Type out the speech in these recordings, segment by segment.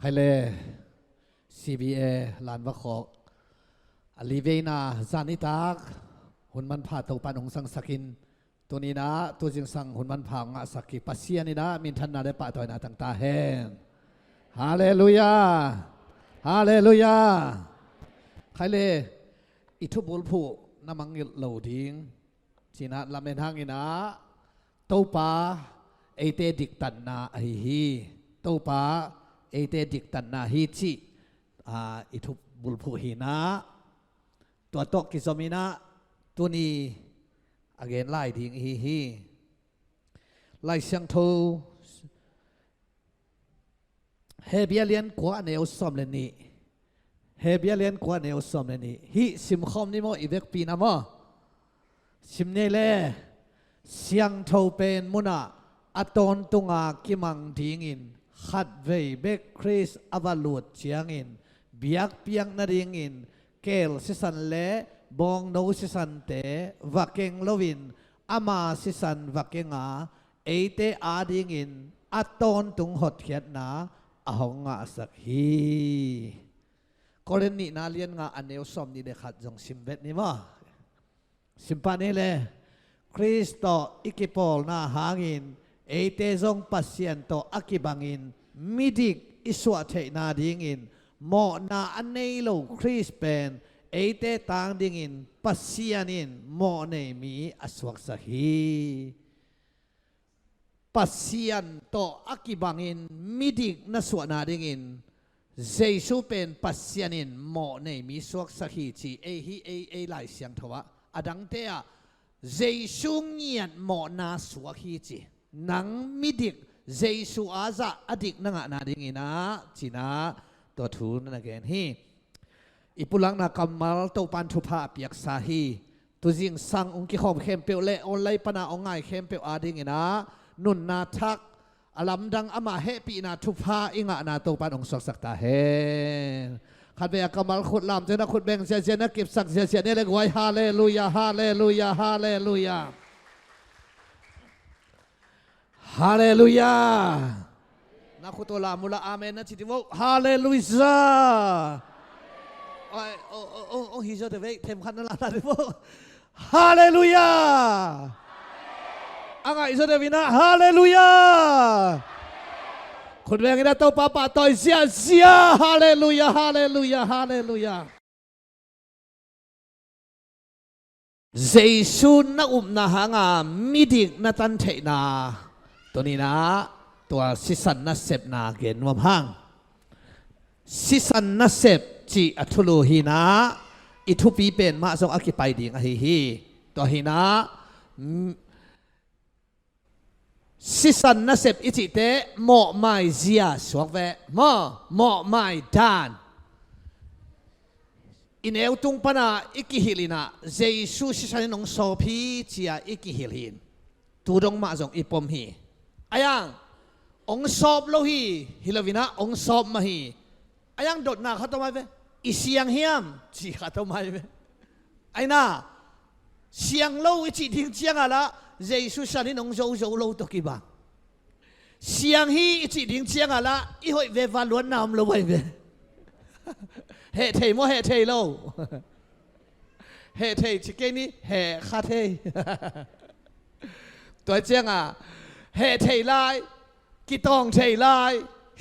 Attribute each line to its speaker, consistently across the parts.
Speaker 1: ให้เล CBA ลานวะขอกอลีเวนาซานิตากหุ่นมันผ่าตัวปานองสังสกินตัวนี้นะตัวจึงสั่งหุ่นมันผ่างะสักิปัสเซียนี่นะมินทันนาได้ปะต่อยนาต่างตาแห้งฮาเลลูยาฮาเลลูยาใครเลอิทุบุลผู้น้ำมังเหล่าทิ้งจีนะลำเนินทางนี่นะตัวป่าเอเตดิกตันนาไอฮีตัวป่าเอเตดิกตันนาฮีจิอิทุบุลผู้ฮีนะตัวโตกิสมินะตัวนี้again ไล่ทิ้งฮีไล่เสียงโทเฮเบียเลียนกว่าเนวสมเลนีเฮเบียเลียนกว่าเนวสมเลนีฮีสิมคอมนี่โมอีเวกปีนะโมสิมเนเลเสียงโทเป็นมุนะอัตอนตุงากิมังทิ้งอินขัดเวเบกคริสอวาลูดเชียงอินเบียกเปียงนาดิงอินเกลสิสันเลบองโนสิสันเตวักเกงโลวินอามาสิสันวักเกงาเอเตอาดิงอินอัตอนตุงหดเขียดนาอาหงาสักฮีกรณีนาเลียนงาอันเนวสมนี่เดขัดจงสิมเวตนี่มั้งสิมปานี่เลยคริสโตอิกิปอลนาหางินเอเตจงปัสเซียนโตอักิบังอินมิดิกอิสวะเทนาดิงอินโมนาอันเนโลคริสเป็นเอเตตางดิงอินปัสเซียนินโมเนมีอสวักสักฮีปัสเซียนโตอักิบังอินมิดิกนสวนาดิงอินเจสูเป็นปัสเซียนินโมเนมีสวักสักฮีจีเอฮีเอไลเสียงทว่าอดังเตะเจสูเงียนโมนาสวักฮีจีนังมิดิกเจสูอาซาอดิกนังนาดิงอินะจีนะตัวทูนั่นเองฮีอีปุลังนักกำมัลตัวปันทุพาเปียกสาฮีตัวจิงสังองค์กิขอมเข้มเปียวเละออนไลปนาองง่ายเข้มเปียวอาดิงอินะนุนนาทักอลัมดังอามาเฮปีนาทุพาอิงะนาตัวปันองค์สักตาเฮขัดเบียกำมัลขุดลำเจนะขุดเบงเสียนะเก็บสักเสียเนี่ยเลยไว้ฮาเลลูยาฮาเลลูยาฮาเลลูยาฮาเลลูยานักขุดตัวลามุลาอาเมนนะจิตวิวฮาเลลูยาฮีจะเวกเทมขันนั่นละนะดิโมฮาเลลูยาอ่างไงจะเดวินะฮาเลลูยาคนเวกินะตัวป้าป้าตัวเสียฮาเลลูยาฮาเลลูยาฮาเลลูยาเจสุนักนะหางามิดิกนัตันเทนาตัวนี้นะตัวสิสันนัสเซบนาเกนวมหังสิสันนัสเซบจีอัตุลูฮีนาอิทุปีเป็นมาส่งอักิไปดิ่งฮีตัวฮีนาสิสันนัสเซบอิจิเตโมไม่เจียสวกเวโมไม่ดานอินเอวตุงปนาอิกิฮิลินาเจสุสิสันนงโซพีจียอิกิฮิลินตูดงมาส่งอิปมฮีอายังองสอบโลฮีฮิลวินะองสอบมาฮีอายังโดดหน้าเขาทำไมเว้อีเสียงเฮียมจีเขาทำไมเว้ไอ้น่าเสียงโลวิจิทิ้งเสียงอะไรเจสุสันนี่น้องโจโลตกิบังเสียงฮีจิทิ้งเสียงอะไรอีหอยเววาล้วนน้ำโลไว้เว้เฮเทโมเฮเทโลเฮเทจิเกนี่เฮคาเทตัวเจียงเฮเทไลกิตองเทไล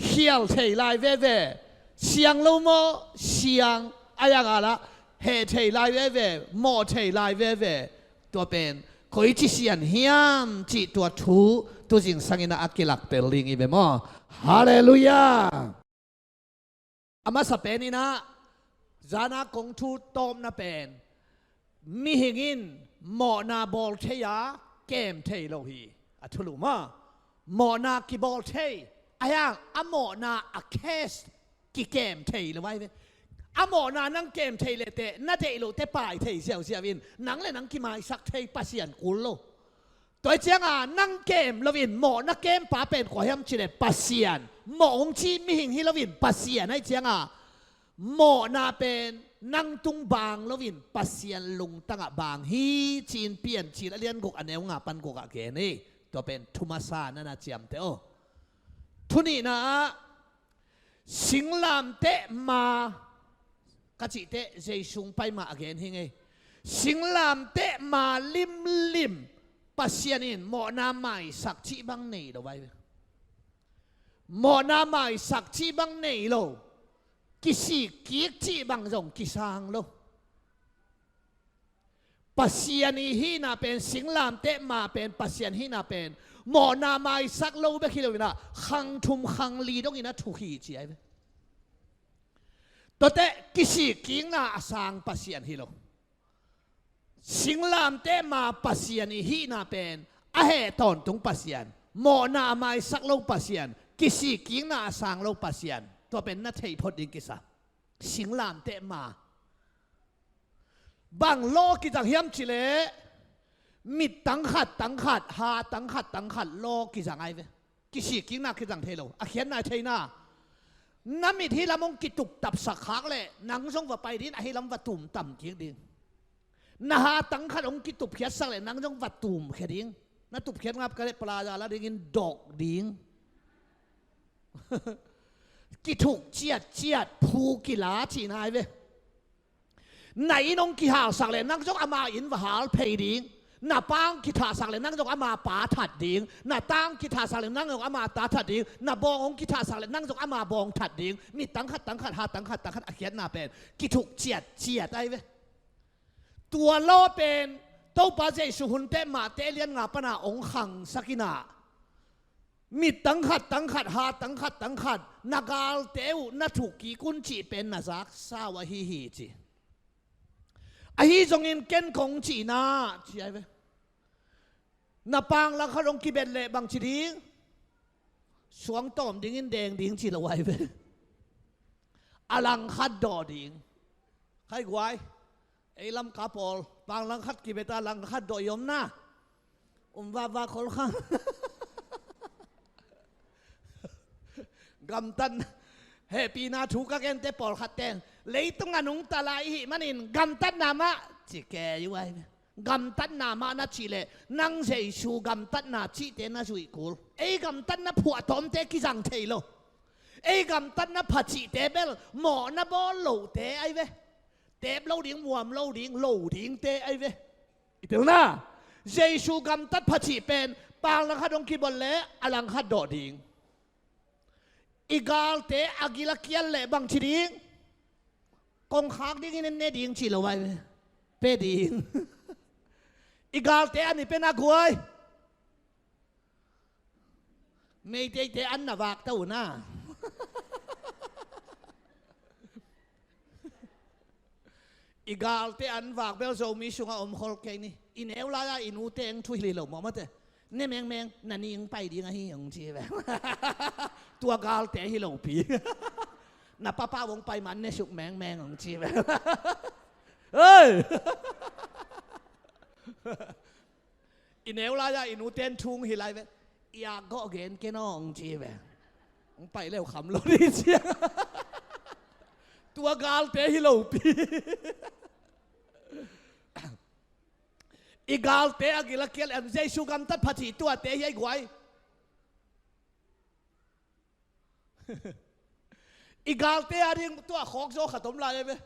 Speaker 1: เฮียลเทไลเว่เสียงโลโมเสียงอะไรกันละเฮเทไลเว่โมเทไลเว่ตัวเป็นคอยจิเสียนเฮียมจิตัวทูตัวจิงสังอินาอักกิลักเปลิงอีเบโมฮาเลลูยาอามาสเปนินะจานาคงทูตอมนาเป็นมิหิงินโมนาบอลเทียเกมเทโลฮีอัตุลุมาโมนากิบอลเทอายังอะโมนาอะเคสกิเกมเทเลยไว้อะโมนานังเกมเทเลเตน่าเทโลเตป่ายเทเสียววินนังเลยนังกิมาสักเทปัสเซียนกุลโลตัวเจ้านังเกมลวินโมนักเกมป้าเป็นขวายมจิเลปัสเซียนโมองชีมิหิงฮิลวินปัสเซียนให้เจ้าโมนาเป็นนังตุงบางลวินปัสเซียนลุงตั้งบางฮีจีนเปลี่ยนจีนเลียนกุกอันเนวงาปันกุกเกนี่ตัวเป็นทุมาซานั่นนะเจียมเตโอทุนี่นะ สิงลามเตมากะจิเตเจซุงไปมาอเกนฮิงเอสิงลามเตมาลิมปัสยานินหมอนาไมสักชีบังเนยเราไว้หมอนาไมสักชีบังเนยเรากิสิกิกชีบังจงกิสังเราปัสยานิฮีนาเป็นสิงลามเตมาเป็นปัสยานฮีนาเป็นหมอนาไมสักเราเบคิโลวินะขังทุมขังลีต้องอินะทุกฮีจีไอตัวเตกิสิกิงนาสังปัสยานฮีโลสิงลามเตมาปัสยานิฮีนาเป็นอาเหตอนตุงปัสยานหมอนาไมสักเราปัสยานกิสิกิงนาสังเราปัสยานตัวเป็นนัทเทพดิงกิสาสิงลามเตมาบางโลกิจังเฮียมชิเลมิดตังขัดหาตังขัดโลกิจังไอเวกิสิกิงนากิจังเทโลอาเขียนนายเทน่าน้ำมิที่ละมงกิตุกตับสักขักเลยนังทรงว่าไปดินให้ลำวัตุ่มต่ำเกียงดิงนาหาตังขัดองกิตุบเขียนสักเลยนังทรงวัตุ่มแค่ดิงนัตุบเขียนงับกระเดปลาจาละดิงดอกดิงกิถูกเจียดผูกิลาจีนายเวไหนน้องกิหาสักเลยนั่งจงอามาอินวหาเพยดิงน้าปังกิถาสักเลยนั่งจงอามาป่าถัดดิงน้าตั้งกิถาสักเลยนั่งจงอามาตาถัดดิงน้าบององกิถาสักเลยนั่งจงอามาบองถัดดิงมีตังขัดหาตังขัดอาเขียนนาเป็นกิถูกเจียดไอเวตัวโลเป็นเต้าปาเจสุหุนเตมาเตเลียนงาปนาองขังสักินามีตังขัดหาตังขัดนากาลเตวนัถูกกีกุนจีเป็นนาซักสาวะฮีจีไอฮีจงอินเกนของจีนาจีไอเวนาปังลังขรงกิเบนเล่บางจีดิงสวงต้มดิ้งอินแดงดิ้งจีละไวเวอลังคัดดอดิ้งใครกวายไอ้ลำกาปอลบางลังคัดกิเบตาลังคัดดอยมนะว่าคนข้างกำตันเฮปีนาถูกกันเตปอลขัดเตนเลยต้องงานุงตาลายหิมันอินกำตันนามะจีแกอยู่ไว้กำตันนามะนัดชีเลนังเจชูกำตันนาชีเตนะช่วยกูไอ้กำตันนะผัวทอมเตกิจังเทโลไอ้กำตันนะผัดชีเตเบลหมอนะบอลโลเตไอเวเตบโลดิ้งวมโลดิ้งเตไอเวอีเดียวนะเจชูกำตันผัดชีเป็นปางลังคัดองกิบอลเล่อลังคัดดอดิ้งอีกาลเตอากิลาเกียลเล่บางชีดิ้งกองขักดิ้งนี่เนดิ้งชีละไว้เปดิ้งอีกาลเตอันนี้เป็นอะไรไม่ได้เตอันน่ะวากเต้าหน้าอีกาลเตอันวากเบลโซมีชุงอมคอลเกนี่อินเอลลาอินูเตงทุยลีหลงมองมาเตเนี่ยแมงนั่นนี่ยังไปดีไงยังชีแบบตัวกาลเตฮิโลปีน่ะป้าวงไปมันเนี่ยชุกแมงของชีแบบเฮ้ยอินเอลลาอินูเตนทุงฮิไลเวอยากก็เกนเกนองชีแบบไปเร็วขำโลดิเชียตัวกาลเตฮิโลปีอีกาลเตะกิลเกลเอ็มเจชูกัมตัดพัดตัวเตะยัยกวยอีกาลเตะดิ้งตัวขอกโจขัดตมลายเลย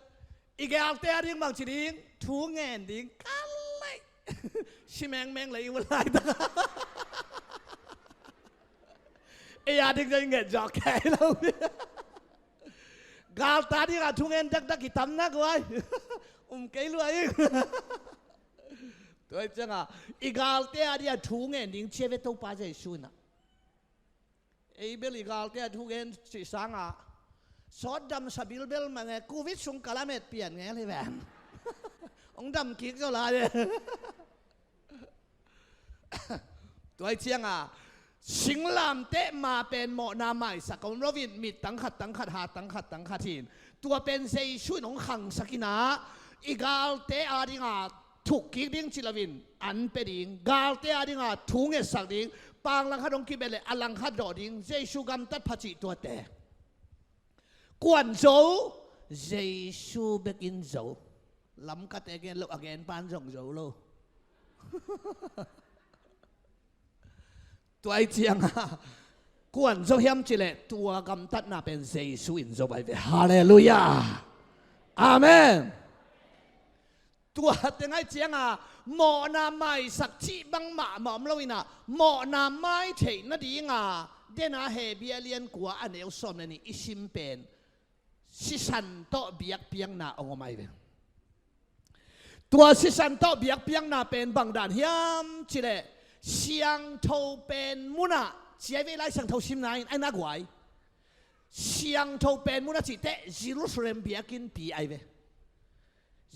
Speaker 1: อีกาลเตะดิ้งบางชีดิ้งทูเงินดิ้งกันเลยชิแมงเลยอยู่ลายตาไอ้ยาดิ้งจะเงินจอกแก่เรากาลตาดิ้งทูเงินดักกิตำนักไว้เกลืออีก对这个，一个点点突然间，前面都把这输了。一边一个点突然去上啊，สอดดำสบิลเบลมาไงกูวิสุงกะละเม็ดเปลี่ยนไงเลยแหวนองดำกิ๊กเจ้าลายเลยตัวเชียงอ่ะสิงลามเตะมาเป็นหมอนาใหม่สักคนรวินมีตังขัดหาตังขัดทีนตัวเป็นเซช่วยน้องขังสักินาอีกาลเตะอาดิงาถูกกิ๊กดิ้งจิลวินอันเป็นดิ้งกาลเตะอาดิงาทุ่งเอสักดิ้งปางลังคัดองกิเบลอลังคัดดอดิ้งเจชูกัมตัดพัจิตัวเตะกวนโจเจชูเบกินโจลำกัดเอเกนโลอเกนปานจงโจโลตัวไอเจียง กวนโซเฮียมจิเลตัวกำตัดน่าเป็นเยซูอินโซไปฮาเลลูยาอาเมนตัวแต่ไงเจียงอ่ะหมอนาไม้สักชีบังหมาหมอมเลวินะหมอนาไม้เทนดีงาเดน่าเฮเบียเลียนกัวอันเอลซอมนี่อิชิมเป็นสิสันโตเบียกเปียงนาองค์ไม่เป็นตัวสิสันโตเบียกเปียงนาเป็นบางด่านเฮียมจิเลเสียงโทเป็นมุนะเสียเวลาเสียงโทชิมนายไอ้นักไว้เสียงโทเป็นมุนะจิเตเยรูซาเล็มเบียกินปีไอเว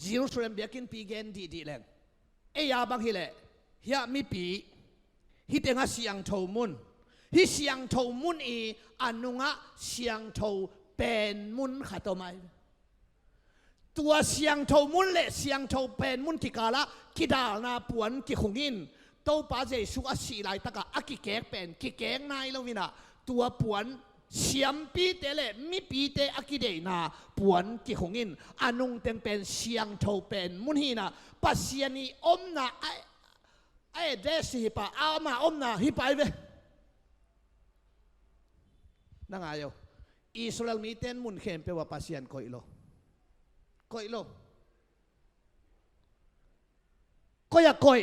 Speaker 1: เยรูซาเล็มเบียกินปีเกนดีแรงเอียบางทีเลยเฮียมีปีฮิตเองะเสียงโทมุนฮิเสียงโทมุนอีอันนุงะเสียงโทเป็นมุนขัดตัวไม่ตัวเสียงโทมุนเละเสียงโทเป็นมุนกิกาละกิดานาปวนกิคงอินตัวป้าเจสุอาศีไลตะกะอากิเกกเป็นกิเกงนายแล้ววินะตัวปวนเสียมปีเตเละมีปีเตอากิเดนาปวนกิคงอินอันนุงเต็งเป็นเสียงโทเป็นมุนฮีนะปัสยานีอมนาไอเดสฮิปะอามาอมนาฮิปะเวนั่งไงโยอิสราเอลมีเต้นมุนเข้มเปว่าปัสยานคอยโลก็อยากคอย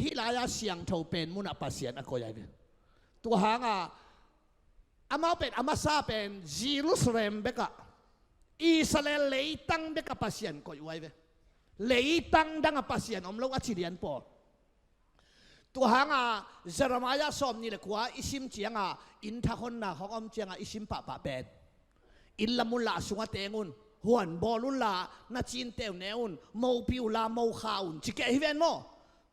Speaker 1: ฮิลายาเสียงโทเป็นมุนปัสยานก็อยากเวตัวหางอามาเป็นอามาซาเป็นเยรูซาเล็มเบกะอิสราเอลเลยตั้งเบกะปัสยานก็อยู่ไว้เวเลยตั้งดังปัสยานอมโลกอัจฉริยะปอตัวหางเจรมายาสอมนี่เลยกว่าอิสิมเจียงอินทะคนน่ะของอมเจียงอิสิมปะเป็นอินละมุลละสุงเตงุนหวนบอลุลละนาจินเตวเนอุนโมปิวลาโมขาวจิเกฮิเวนโม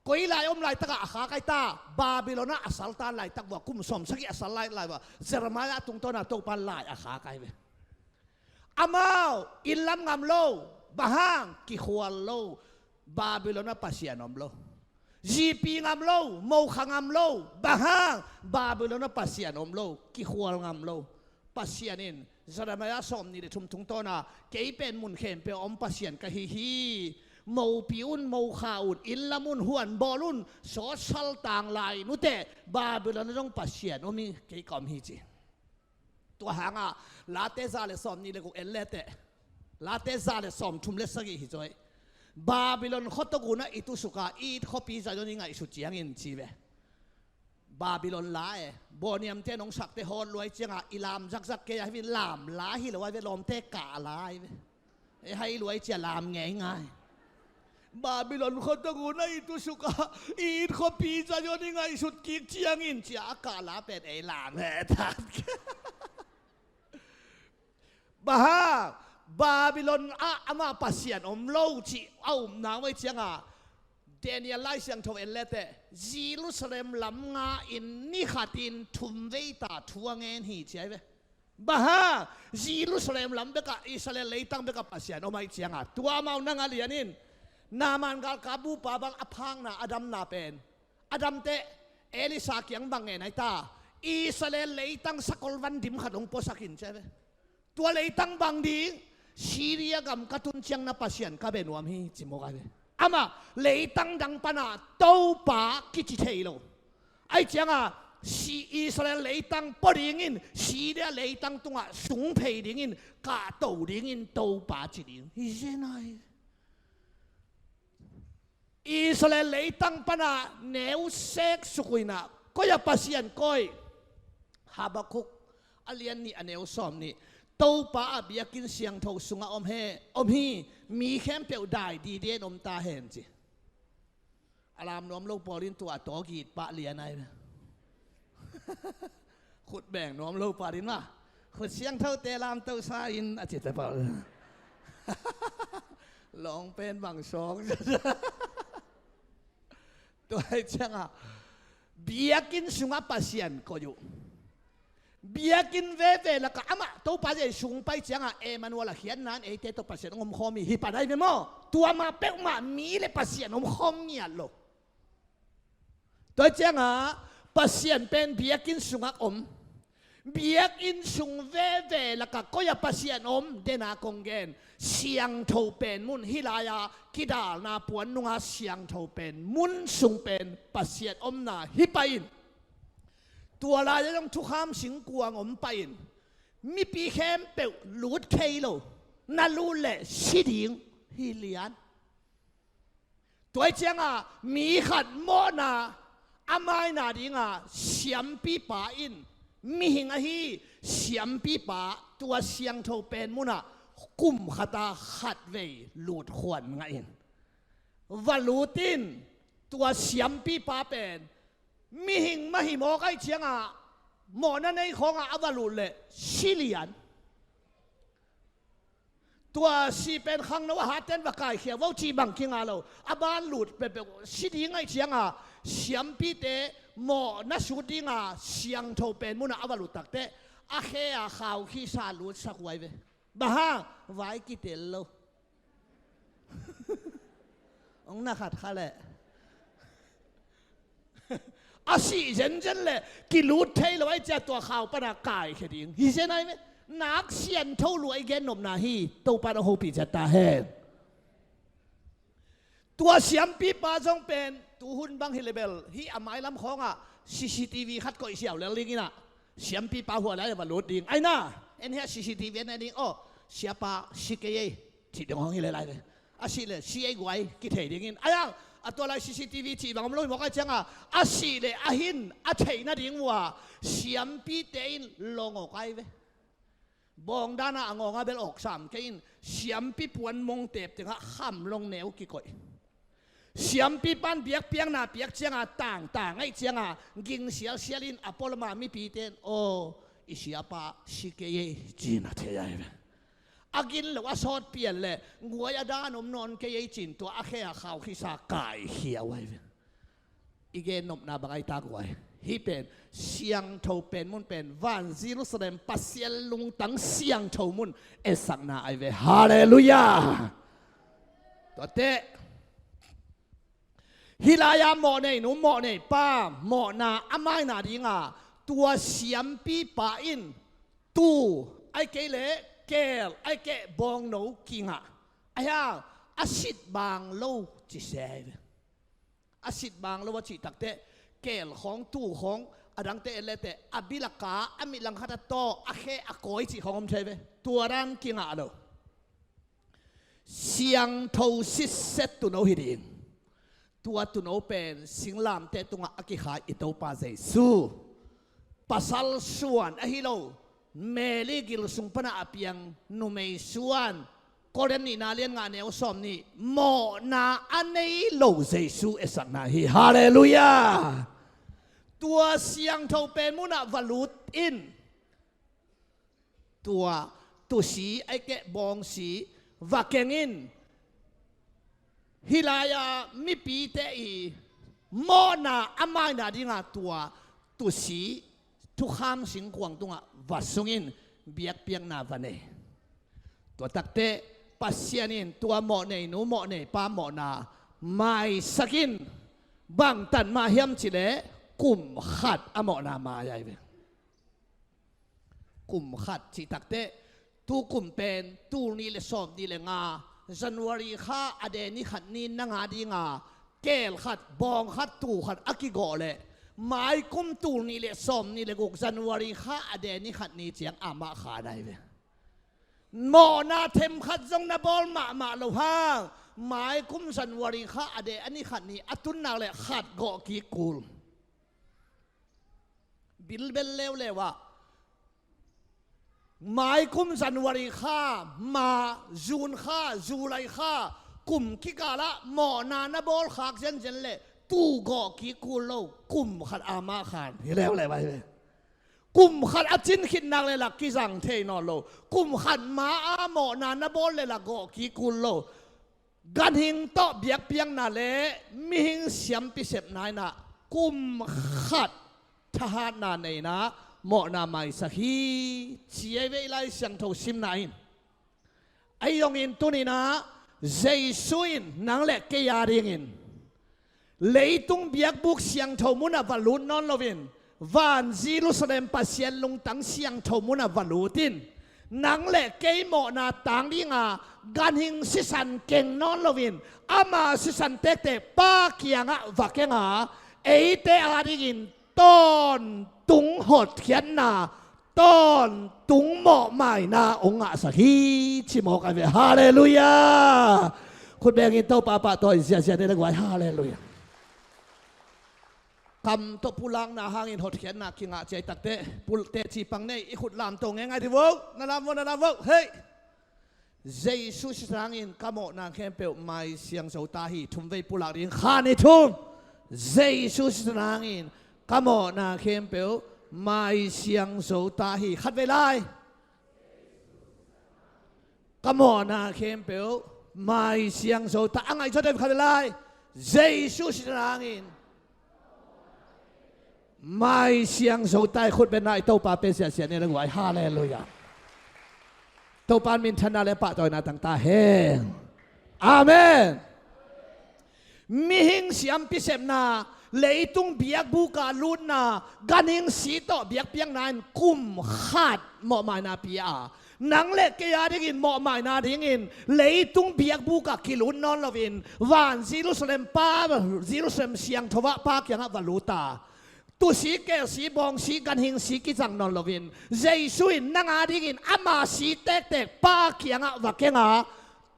Speaker 1: ก็อีไลอมไลตะกะอาคาไกตาบาบิโลนาอัสลตาไลตักว่ากุมสมสักอัสลไลว่าเจรมายาตุงต้นตัวปันไลอาคาไกเวอามาอินลำงามโลบะฮังกิขวลโลบาบิโลนาปัสยานอมโลจีปีงามโลโมขังงามโลบะฮังบาบิโลนาปัสยานอมโลกิขวลงามโลปัสยานินจารมายาสอมนี่เดทุมทุงต้นเกยเป็นมุนเข้มเปอมปัสยันกะฮีโมปิอุนโมขาวอินละมุนหวนบอลุนโซชัลต่างลายนุเตบาบิโลนต้องปัสยันโอมีเกยกอมฮีจีตัวหางลาเตซาเลสอมนี่เลยกูเอลเลเตลาเตซาเลสอมทุมเลสกีฮิจอยบาบิโลนขอตกูนะอิตุสุกาอีทขอปีจาโยนิงาอิสุจียงอินจีเวบาบิโลนลายบอนียมเตนองสักเตฮอลรวยเจียงอิลามจักจักเกยให้วินลามลาฮิลวยเวลอมเตกาลายให้รวยเจียลามง่ายบาบิโลนคนตะกูนะอิตุสุกาอีทขอปีจาโยนิงาอิสุกิเจียงอินเจียกาลาเป็นไอลามทัดบาบิโลนอามาปัสยันอมโลจิเอาหนาไว้เจียงเดนียลไลเสียงโทเอลเลเตเยรูซาเล็มลำงาอินนิขัดินทุมเวตาทัวเงินหีใช่ไหมบ้าเยรูซาเล็มลำเบกะอิสราเอลเลยตั้งเบกะปัสยานอไม่เชียงตัวมาหนังอะไรนินนามันกัลกาบูปาบังอพังนาอดัมนาเป็นอดัมเตเอลิซาเกียงบังเงินไอตาอิสราเอลเลยตั้งสักวันดิมขัดองปสักินใช่ไหมตัวเลยตั้งบังดีซีเรียกัมกัตุนเชียงนาปัสยันก็เป็นวามฮีจิโมกันอามาเลยตั้งดังปนาโตปากิจิเทโลไอเจ้าซีอิสราเอลเลยตั้งปอดิงินซีเรียเลยตั้งตรงสุงเพดิงินกาโตดิงินโตปาจิดิงอิเจนายอิสราเอลเลยตั้งปนาเนวเซกสุกุยนาก็อย่าปัสยันก้อยฮาบาคุกอเลียนนี่อเนวซอมนี่โตปาเบียกินเสียงทงสุงอมเฮอมฮีมีแคมเปียวได้ดีเด่นอมตาเห็นสิอารามน้อมโลกปอลินตัวโตกีดปะเลียนไอขุดแบ่งน้อมโลกปอลินว่าขุดเสียงเท่าเตลามเท่าซาอินอาจิตเปล่าลองเป็นบางสองตัวไอ้เจ้าเบียกินสุงปัสยันก็อยู่เบียกินเว่แล้วก็อามาตัวป้าจะส่งไปเจ้าเอมันว่าละเขียนนั้นเอเตตัวปัสยันอมคอมีฮิปะได้ไหมมั้งตัวมาเป๊ะมามีเลยปัสยันอมคอมีอ่ะลูกตัวเจ้าปัสยันเป็นเบียกินสุงอมเบียกินสุงเว่แล้วก็อย่าปัสยันอมเดนากงเกนเสียงโทเป็นมุนฮิลายากิดาลนาปวนนุงาเสียงโทเป็นมุนสุงเป็นปัสยันอมนาฮิปะอิน ตัวลายต้องทุกข้ามสิงกวงอมไปมีปีแคมเปลลูดเคโลนาลูเล่ชิดิงฮิเลียนตัวเจ้ามีขัดโมนาอามายนาดิงเสียมปีป่าอินมีหิงฮีเสียมปีป่าตัวเสียงโทเป็นมุนะกุมขัดขัดเวลูดขวัญไงวาลูตินตัวเสียมปีป่าเป็นมีหิงมาหิโมกไอเชียงหมอนั่นในของอวาลูเลยชิลียนตัวสีเป็นขังนวหาเต้นว่ากายเขียวว่าจีบังคิงอาเราอบานลูดเป็นชิดีไงเชียงเสียมปีเตหมอนัสุดิงเสียงโทเป็นมุนอวาลูตักเตอาเคียข่าวขี้ซาลูดสักไว้เวบ้าไว้กิเตลโลองนักขัดข้าเลยอาศัยเจนเลยกิลูดเทลไว้จะตัวข่าวปนากายแค่ดิ้งฮิเซนไอไหมนักเสียนเท่ารวยแกนนมนาฮีตัวปนโฮปิจัตตาเฮตัวเสียมปีปาจงเป็นตัวหุ่นบังฮิเลเบลฮีอามายลำของCCTV คัดก็อีเสียวแล้วลิงน่ะเสียมปีปาหัวไหลมาลูดดิ้งไอ้น่ะเอ็นเฮีย CCTV นั่นดิ้งโอ้เสียปาสิเกย์ที่ตรงห้องฮิเลไลเลยอาศัยเลยซีไอ้ไว้กิเทดิ้งไอ้ยังตัวลาย CCTV ที่บางคนบอกว่าจังอาศัยเลยอาหินอาเทน่ะดิ้งว่าเสียมปีเตอินลงออกไปเว้บองด้านอ่างงาเบลออกสามกินเสียมปีปวนมงเต็บถึงข้ามลงแนวกี่ก่อยเสียมปีปันเปียกเปียงหน้าเปียกเจียงต่างไอ้เจียงกิงเสียลินอพอลมามีปีเตนโออิเสียปาสิเกยจีน่าเทียบอากินหรือว่าซอดเปลี่ยนเลยงัวยาดานมนอนเกยจินตัวอาแค่ข่าวขี้สากายเขียวไว้อีเกนนมนาบางไอตากไว้ที่เป็นเสียงโทเป็นมุนเป็นวันซิลุสเลมปัสเซียลุงตั้งเสียงโทมุนเอสักนาไอเวฮาเลลูยาตัวเตะฮิลายาโมเนนุโมเนป้าโมนาอามายนาดิงตัวเสียมปีป่าอินตูไอเกเลเกลไอเกบองโนกิงไอ้ยังอาศิดบางโลจิเซฟอาศิดบางโลว่าจิตักเตเกลของตู้ของอดังเตเลเตอบิลกาอมิลังคัตโตอาเคอโกยจิของผมใช่ไหมตัวรันกิงอะโลเสียงโทซิสเซตุโนฮิดิงตัวตุโนเป็นสิงลามเตตุงอากิขาอิโตปาเซซูปัสสัลส่วนอะฮิโลเมลิกิลสุงปนาอเปียงนุเมส่วนก็เรนนี่นาเลียนงานเนวสอมนี่โมนาอันนี้โลเซซูเอสักนาฮีฮาเลลูยาตัวเสียงเท่าเป็นมุนาวลูดอินตัวสีไอเกะบองสีวาเกงอินฮิลายามิปีเตอีโมนาอามายนาดิงาตัวสีทุกข้ามสิงกวางตรงวัดสุงินเบียกเปียงนาวันเนตัวตักเตปัสเซียนินตัวโมเนนูโมเนปาโมนาไม่สกินบางตันมาเฮียมจิเลกุมขัดอโมนามาใหญ่เวกุมขัดจิตักเตตูกุมเป็นตูนี่เลสอมนี่เลงาจันวารีข้าอเดนิขัดนินนงาดีงาเกลขัดบองขัดตูขัดอากิโกเลหมายกุมตูนี่เลสอมนี่เลกุกจันวารีข้าอเดนิขัดนี่เจียงอามาขาได้เวโมนาเทมขัดจงนาบอลมาโลห้างหมายกุมจันวารีข้าอเดอันนี้ขัดนี่อตุนนาเลขัดโกกีกูลบิลเบลเลวเลยว่าหมายกุมจันวารีข้ามาจูนข้าจูไลข้ากุมกิกาละหมอนานาบอลขากเจนเลยตู้กอกีกูโลกุมขัดอามาขานเห็นแล้วอะไรไปเลยกุมขัดอจินขินนางเลยหลักกิจังเทนอโลกุมขัดมาอาหมอนานาบอลเลยหลักกอกีกูโลกันหิงโตเบียกเปียงนาเลมิหิงเสียมปิเสบนายนะกุมขัดทหารนาเนนะหมอนาไม่สักฮีเชียเวลัยเสียงโทซิมนายไอยองอินตุนีนะเจสุอินนางเล็กเกียริงินเลยตุงเบียกบุกเสียงโทมุนาวัลุนนอนลวินวันซิลุสเลมปัสเซียนลุงตั้งเสียงโทมุนาวัลุตินนางเล็กเกยหมอนาต่างดิงากันหิงสิสันเก่งนอนลวินอามาสิสันเตป้าเกียงะวักเกงาเอเตอาดิกินต้นต ตุงหดเขียนนาต้อนตุงเหมาะหมายนาองค์สักฮีชิโมกันเวฮาเลลูยาคุณแบงอินโตปาปะตัวเสียในเรื่องไว้ฮาเลลูยาคำตบพูลังนาหางอินหดเขียนนาคิงอาใจตักเตะปุลเตชีปังเนอีขุดลามตรงง่ายที่วกนาลามวกเฮ้ยเจสุสรางอินกามนาเข้มเปลไม่เสียงโสตาฮีทุ่มเวปุลังอินขานิทุ่มเจสุสรางอินกามนาเข้มเปลไม่เสียงโสตาฮีขัดเวลากามนาเข้มเปลไม่เสียงโสตาอังไงชดเดขัดเวลาเจสุสรางอินไม่เสียงโสตาขุดเป็นนายโตปาเป็นเสียในเรื่องไว้ฮาเลลูยาโตปานมินทนาเลปะตอยนาต่างตาเฮอาเมนมีหิงเสียมพิเศษนาเลยตุงเบียกบูกาลุนนากันหิงสีโตเบียกเปียงนานกุมขาดเหมาะหมายนาปีอานังเล็กเกียร์ดินเหมาะหมายนาดิงินเลยตุงเบียกบูกากิลุนนอนลวินวานซิรุสเลมป้าซิรุสเลมเสียงทวะปากยังวาลูตาตุสีเกลสีบองสีกันหิงสีกิจังนอนลวินเจสุยนังอาดิกินอามาสีเตกป้าเกียงวะเกงา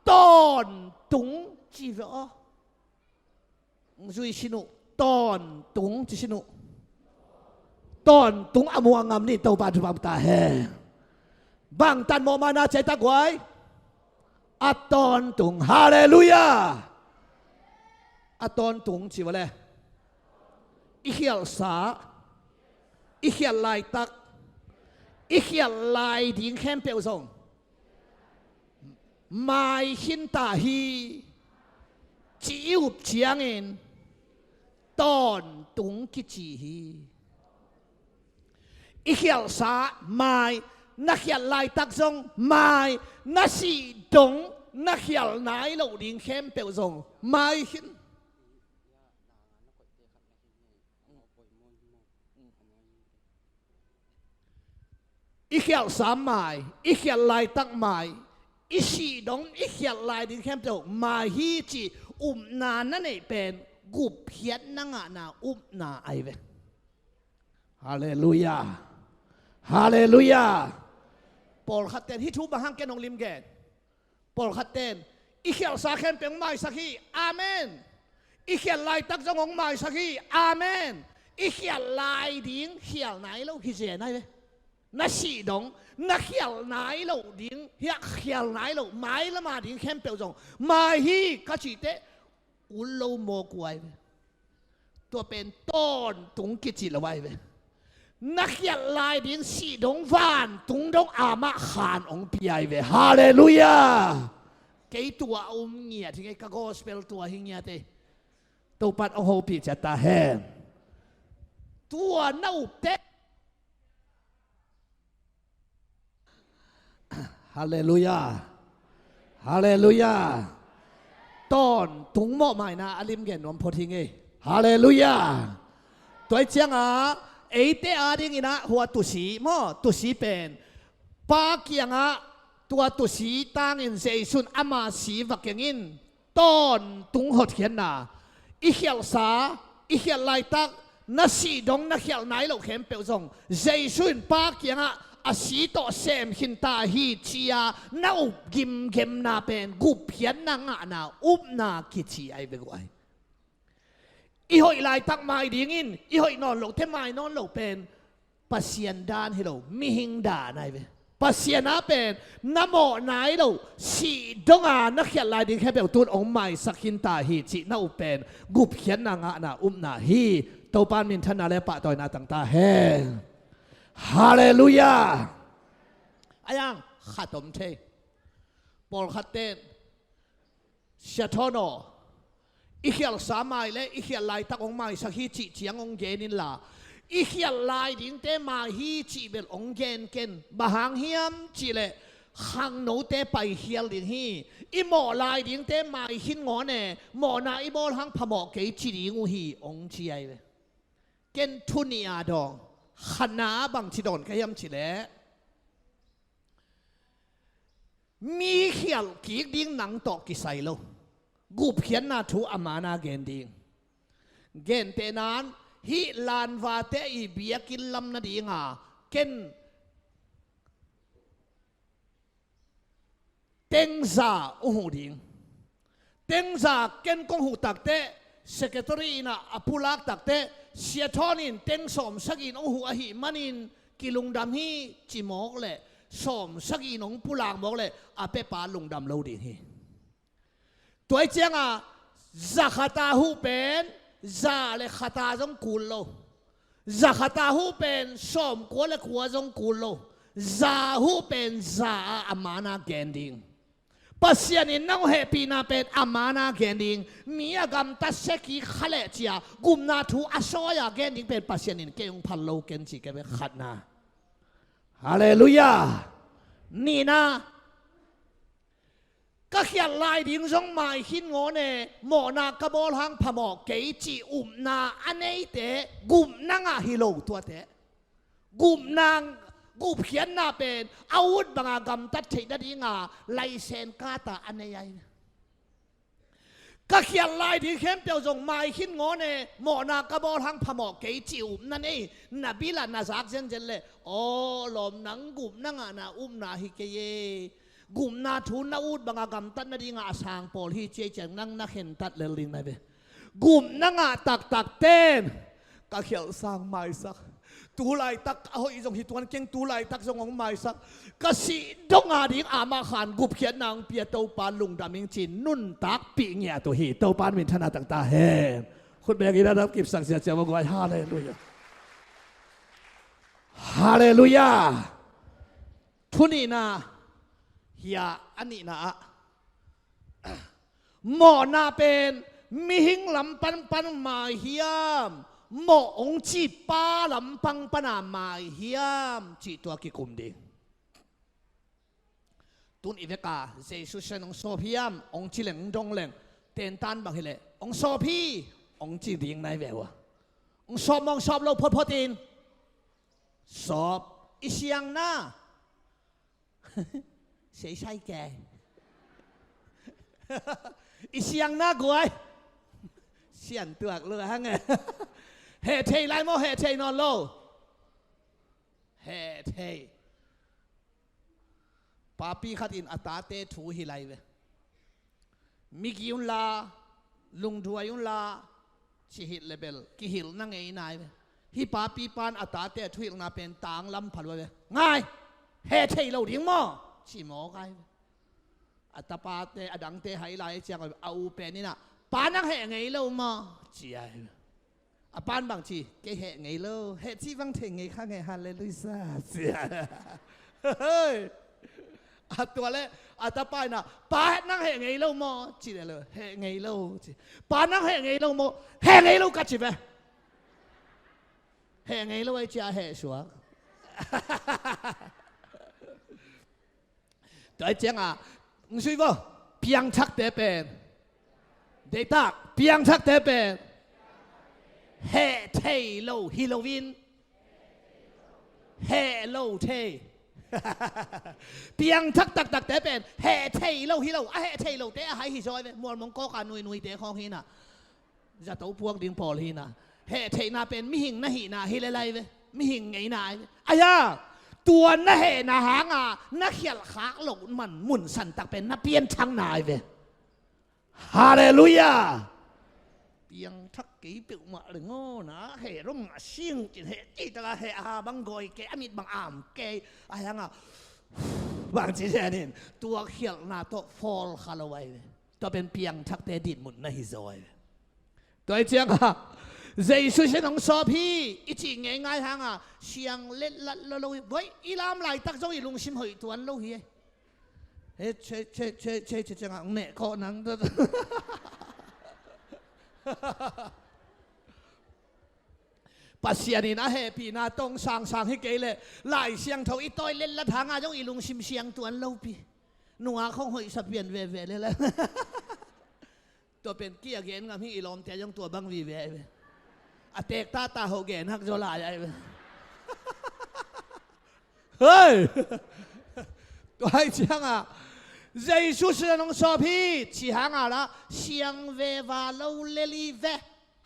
Speaker 1: ต้นตุงจีรอจุยชินุต้นตุงจิชินุต้นตุงอมัวงามนี่เต้าปาทุบตาแหบางตันโมมานาใจตะกวยอัตตอนตุงฮาเลลูยาอัตตอนตุงจีวะเลยอิเขียลสาอิเขียลลายตักอิเขียลลายดิ้งแคมเปลส่งไม่หินตาฮีจิวบเชียงเงินตอนตุงกิจีฮีอิเขียลสาไม่นักเขียลลายตักส่งไม่นักสีดงนักเขียลไหนเราดิ้งแคมเปลส่งไม่หินอีเขียลสามไม้อีเขียลลายตักไม้อีสีดงอีเขียลลายดิ้งแคมเปลมาฮีจีนานั่นเองเป็นกุบเพียนนังนานาไอเวฮาเลลูยาฮาเลลูยาปอลขัดเต้นฮิทูบะฮังแกนองลิมแกนปอลขัดเต้นอีเขียลสาเคนเป็นไม้สักฮีอาเมนอีเขียลลายตักจงองไม้สักฮีอาเมนอีเขียลลายดิ้งเขียลไหนแล้วฮิเจไหนเวนักสีดงนักเขียลไหนแล้วดิ้งเขียลไหนแล้วไม้ละมาดิ้งแคมเปลจงไม้ฮีกัจจิเตอุลโลโมกวยตัวเป็นต้นตุงกิจิละไว้นักเขียนลายดิ้งสีดงวานตุงดงอามาขานองปีไอเวฮาเลลูยาเกยตัวเงียที่ไงก็โกสเปลตัวหิงเงียเตตัวปัดองโฮปีจัตตาแฮมตัวน่าเตฮาเลลูยาฮาเลลูยาต้นตุงโมไม่นาอลิมเกนนวมพอทิงเอฮาเลลูยาตัวเจียงเอเตอาดิงินะหัวตุสีมอตุสีเป็นปาเกียงตัวตุสีตั้งอินเซซุนอามาสีวักยินต้นตุงหดเขียนนาอิเขียลสาอิเขียลลายตักนัสีดงนักเขียลไหนเราเข้มเปลซงเซซุนปาเกียงอาศีโตเซมหินตาฮีชียานาอุบกิมเกมนาเป็นกุบเพียนนางนาอุบนากิชีไอเบกไออีหอยลายตักไม้ดิ้งินอีหอยนอนหลงเทไม้นอนหลงเป็นปัสเซียนดานให้เรามีหิงดาไอเบปัสเซียนาเป็นน้ำโมไหนเราสีดงนักเขียนลายดิ้งแค่เปลตุนองไม้สักหินตาฮีจีนาอุบเป็นกุบเพียนนางนาอุบนาฮีโตปานมินทนาเลปะตอยนาต่างตาแฮฮาเลลูยาอายังขัดตมเทปอลขัดเต้นเชตโนอีเขียลสามไม้และอีเขียลลายตักองไม้สักฮีจีเจียงองเกนินลาอีเขียลลายดิ้งเตมาฮีจีเบลองเกนเกนบะฮังเฮียมจีเลขังโนเตไปเขียลดิ้งฮีอีหมอลายดิ้งเตมาหินงอเน่หมอนาอีโมหังพะหมอเกจีดิ้งฮีองจีไอเวเกนทุนีอาดองขนาบังชิดอนขยำชิเลมีเขียลกีกดิ้งหนังตอกกิไซโลกูเพียนนาทูอามานาเกนดิ้งเกนเตนาน ฮิลานวาเตอีเบียกินลำนาดีงาเก่นเต็งซาอุหูดิงเต็งซาเก่นกงหูตักเตเซกเตอรีน่ะอภูลักตักเตเสียทอนินเต็งสมสักินอุหูอหิมันินกิลุงดำฮีจิมอกเลยสมสักินองภูลักบอกเลยอาเปปาลุงดำเราดิฮีตัวเจ้าอ่ะจะขัตาหูเป็นจะเลยขัตาจงกุลโลจะขัตาหูเป็นสมกัวเลยกัวจงกุลโลจะหูเป็นจะอามานาเกนดิงปัสยานินน้องเฮปีนาเป็นอามานาเกนดิงมีอากรรมตัดเสกีขเลจียกุมนาทูอาโซยาเกนดิงเป็นปัสยานินเกยงพันโลเกนจีเกเป็นขัดนาฮาเลลูยานี่นะก็เขียนลายดิ้งจงหมายหินงอเน่หมอนากระโบลหังพมอเกยจีนาอันนี้เตะกุมนางฮิโลตัวเตะกุมนางกุมเขียนนาเป็นอาวุธบางกรรมตัดเฉดดิ้งไลเซนกาตาอันนี้ก็เขียนลายดิ้งเข้มเปียวจงหมายหินงอเน่หมอนากระโบลหังพมอเกยจีนั่นเองนบิลานาซักเซนเจนเลยโอ้ลมนังกุมนางนานาฮิเกยกุมนาทูนาอูดบางกรรมตัดนาดีงาสางปอลฮีเจจังนั่งนักเห็นตัดเลลิงไหนเบกุมนั่งตักเต้นก็เขียวสร้างไม้สักตูไลตักเอาอีจงหิตวันเก่งตูไลตักจงของไม้สักก็สิดงอาดิงอามาขานกุบเขียนนางเปียเต้าปานลุงดามิงจินนุ่นตักปีเงียตัวหีเต้าปานมินธนาต่างๆเฮ้คุณเบกินรับกิบสักเสียเจ้าบอกว่าฮาเลลูยาฮาเลลูยาทุนีนาเฮียอันนี้นะหมอนาเป็นมิหิงลำปันมาเฮียมหมอองจีป้าลำปังปนามาเฮียมจีตัวกิคุมดีตุนอีเวกาเจสุเซนองโซพิยมองจีเหลงดงเหลงเต็นตันบางทีเลยองโซพีองจีดีงในแววองสอบมองสอบเราพอตินสอบอิเชียงนะเสียใช่แกอีเสียงน่ากลัวเสียนตัวเลยฮะไงเฮเทไลโมเฮเทนอนโลเฮเทปาปีขัดอินอัตาเตถูฮิไลเวมิกิยุนลาลุงดวยยุนลาชิฮิตเลเบลกิฮิลนั่งไงนายเวฮิปาปีปานอัตาเตถูฮิลนาเป็นต่างลำพันเวง่ายเฮเทเราดิ้งมอชิโมกายอัตปาเตอดังเตหายลายเจียงเอาเป็นนี่นะปานังเหงไงเล่ามาเจียอปานบางทีเกเหงไงเล่าเหตุที่บางเทงไงข้างไงฮัลเลลูยาเจียเฮ้ยตัวเล่อัตปาน่ะปานังเหงไงเล่ามาเจียเลยเหงไงเล่าปานังเหงไงเล่ามาเหงไงเล่ากัดจีบเหงไงเล่าไอเจียเหชัวตัวเจ้ามึงช่วยบ่เพียงชักเตเป็นเดต้าเพียงชักเตเป็นเฮเทโลฮิโลวินเฮโลเทเพียงชักตักเตเป็นเฮเทโลฮิโลเฮเทโลเตหายฮิซอยมัวมงก็การนุยเตของฮิน่ะจะตัวพวกดิ้งพอลฮิน่ะเฮเทน่าเป็นมิหิงนะฮิน่ะฮิเลไลเวมิหิงไงน่ะอายาตัวน่ะเหน่ะหางน่ะเขียลขาหลงมันหมุนสันตักเป็นน่ะเปลี่ยนช่างนายเวฮาเลลูยาเปียงทักกี้เปียวมาเลยโง่นะเหร่มเสียงจิตเหจีตละเหอาบังกอยแกอมิดบังอามแกอะไรงั้นบางทีเนี่ยตัวเขียลน่ะตัวฟอลคาร์ไว้ตัวเป็นเปียงทักเตดินหมุนน่ะฮิซอยตัวเจียงเจสุเชนองซอพีอีจิงง่ายๆฮะเสียงเล็ดลัดละลุยเว้ยอีลามไหลตักจงอีลุงชิมหอยตัวนั้นลุยเฮ้เชจังเมฆเขาหนังปัสยานีนะเฮปีนาตงสางให้เกลเลยไหลเสียงเท่าอีต้อยเล็ดลัดหางจงอีลุงชิมเสียงตัวนั้นลุยนัวเขาหอยสับเวียนเว่เลยแหละตัวเป็นเกี้ยเกนกับพี่อีลอมแต่ยังตัวบังวีเว่อเตกตาโฮเกนฮักโจลาใหญ่เฮ้ยตัวไอ้เชียงเจสุสน้องชอบพี่ชี้หางละเชียงเววาลูเลลีเว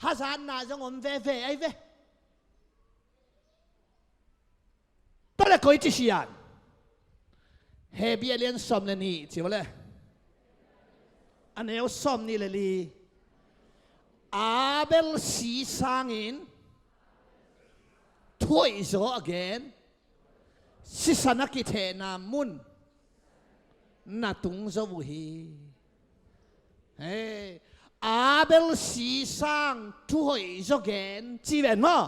Speaker 1: ฮัสานนาจงอมเวไอ้เว ตะละกอยจิเสียนเฮเบียเลียนสมเลนี่จิวะเลยอันเอวสมนี่เลยลีอาเบลสีสางอินถอยโซ again สิสนักิเทนามุนนาตุงโซบุฮีเฮ้อาเบลสีสางถอยโซ again จีเวนมั้ง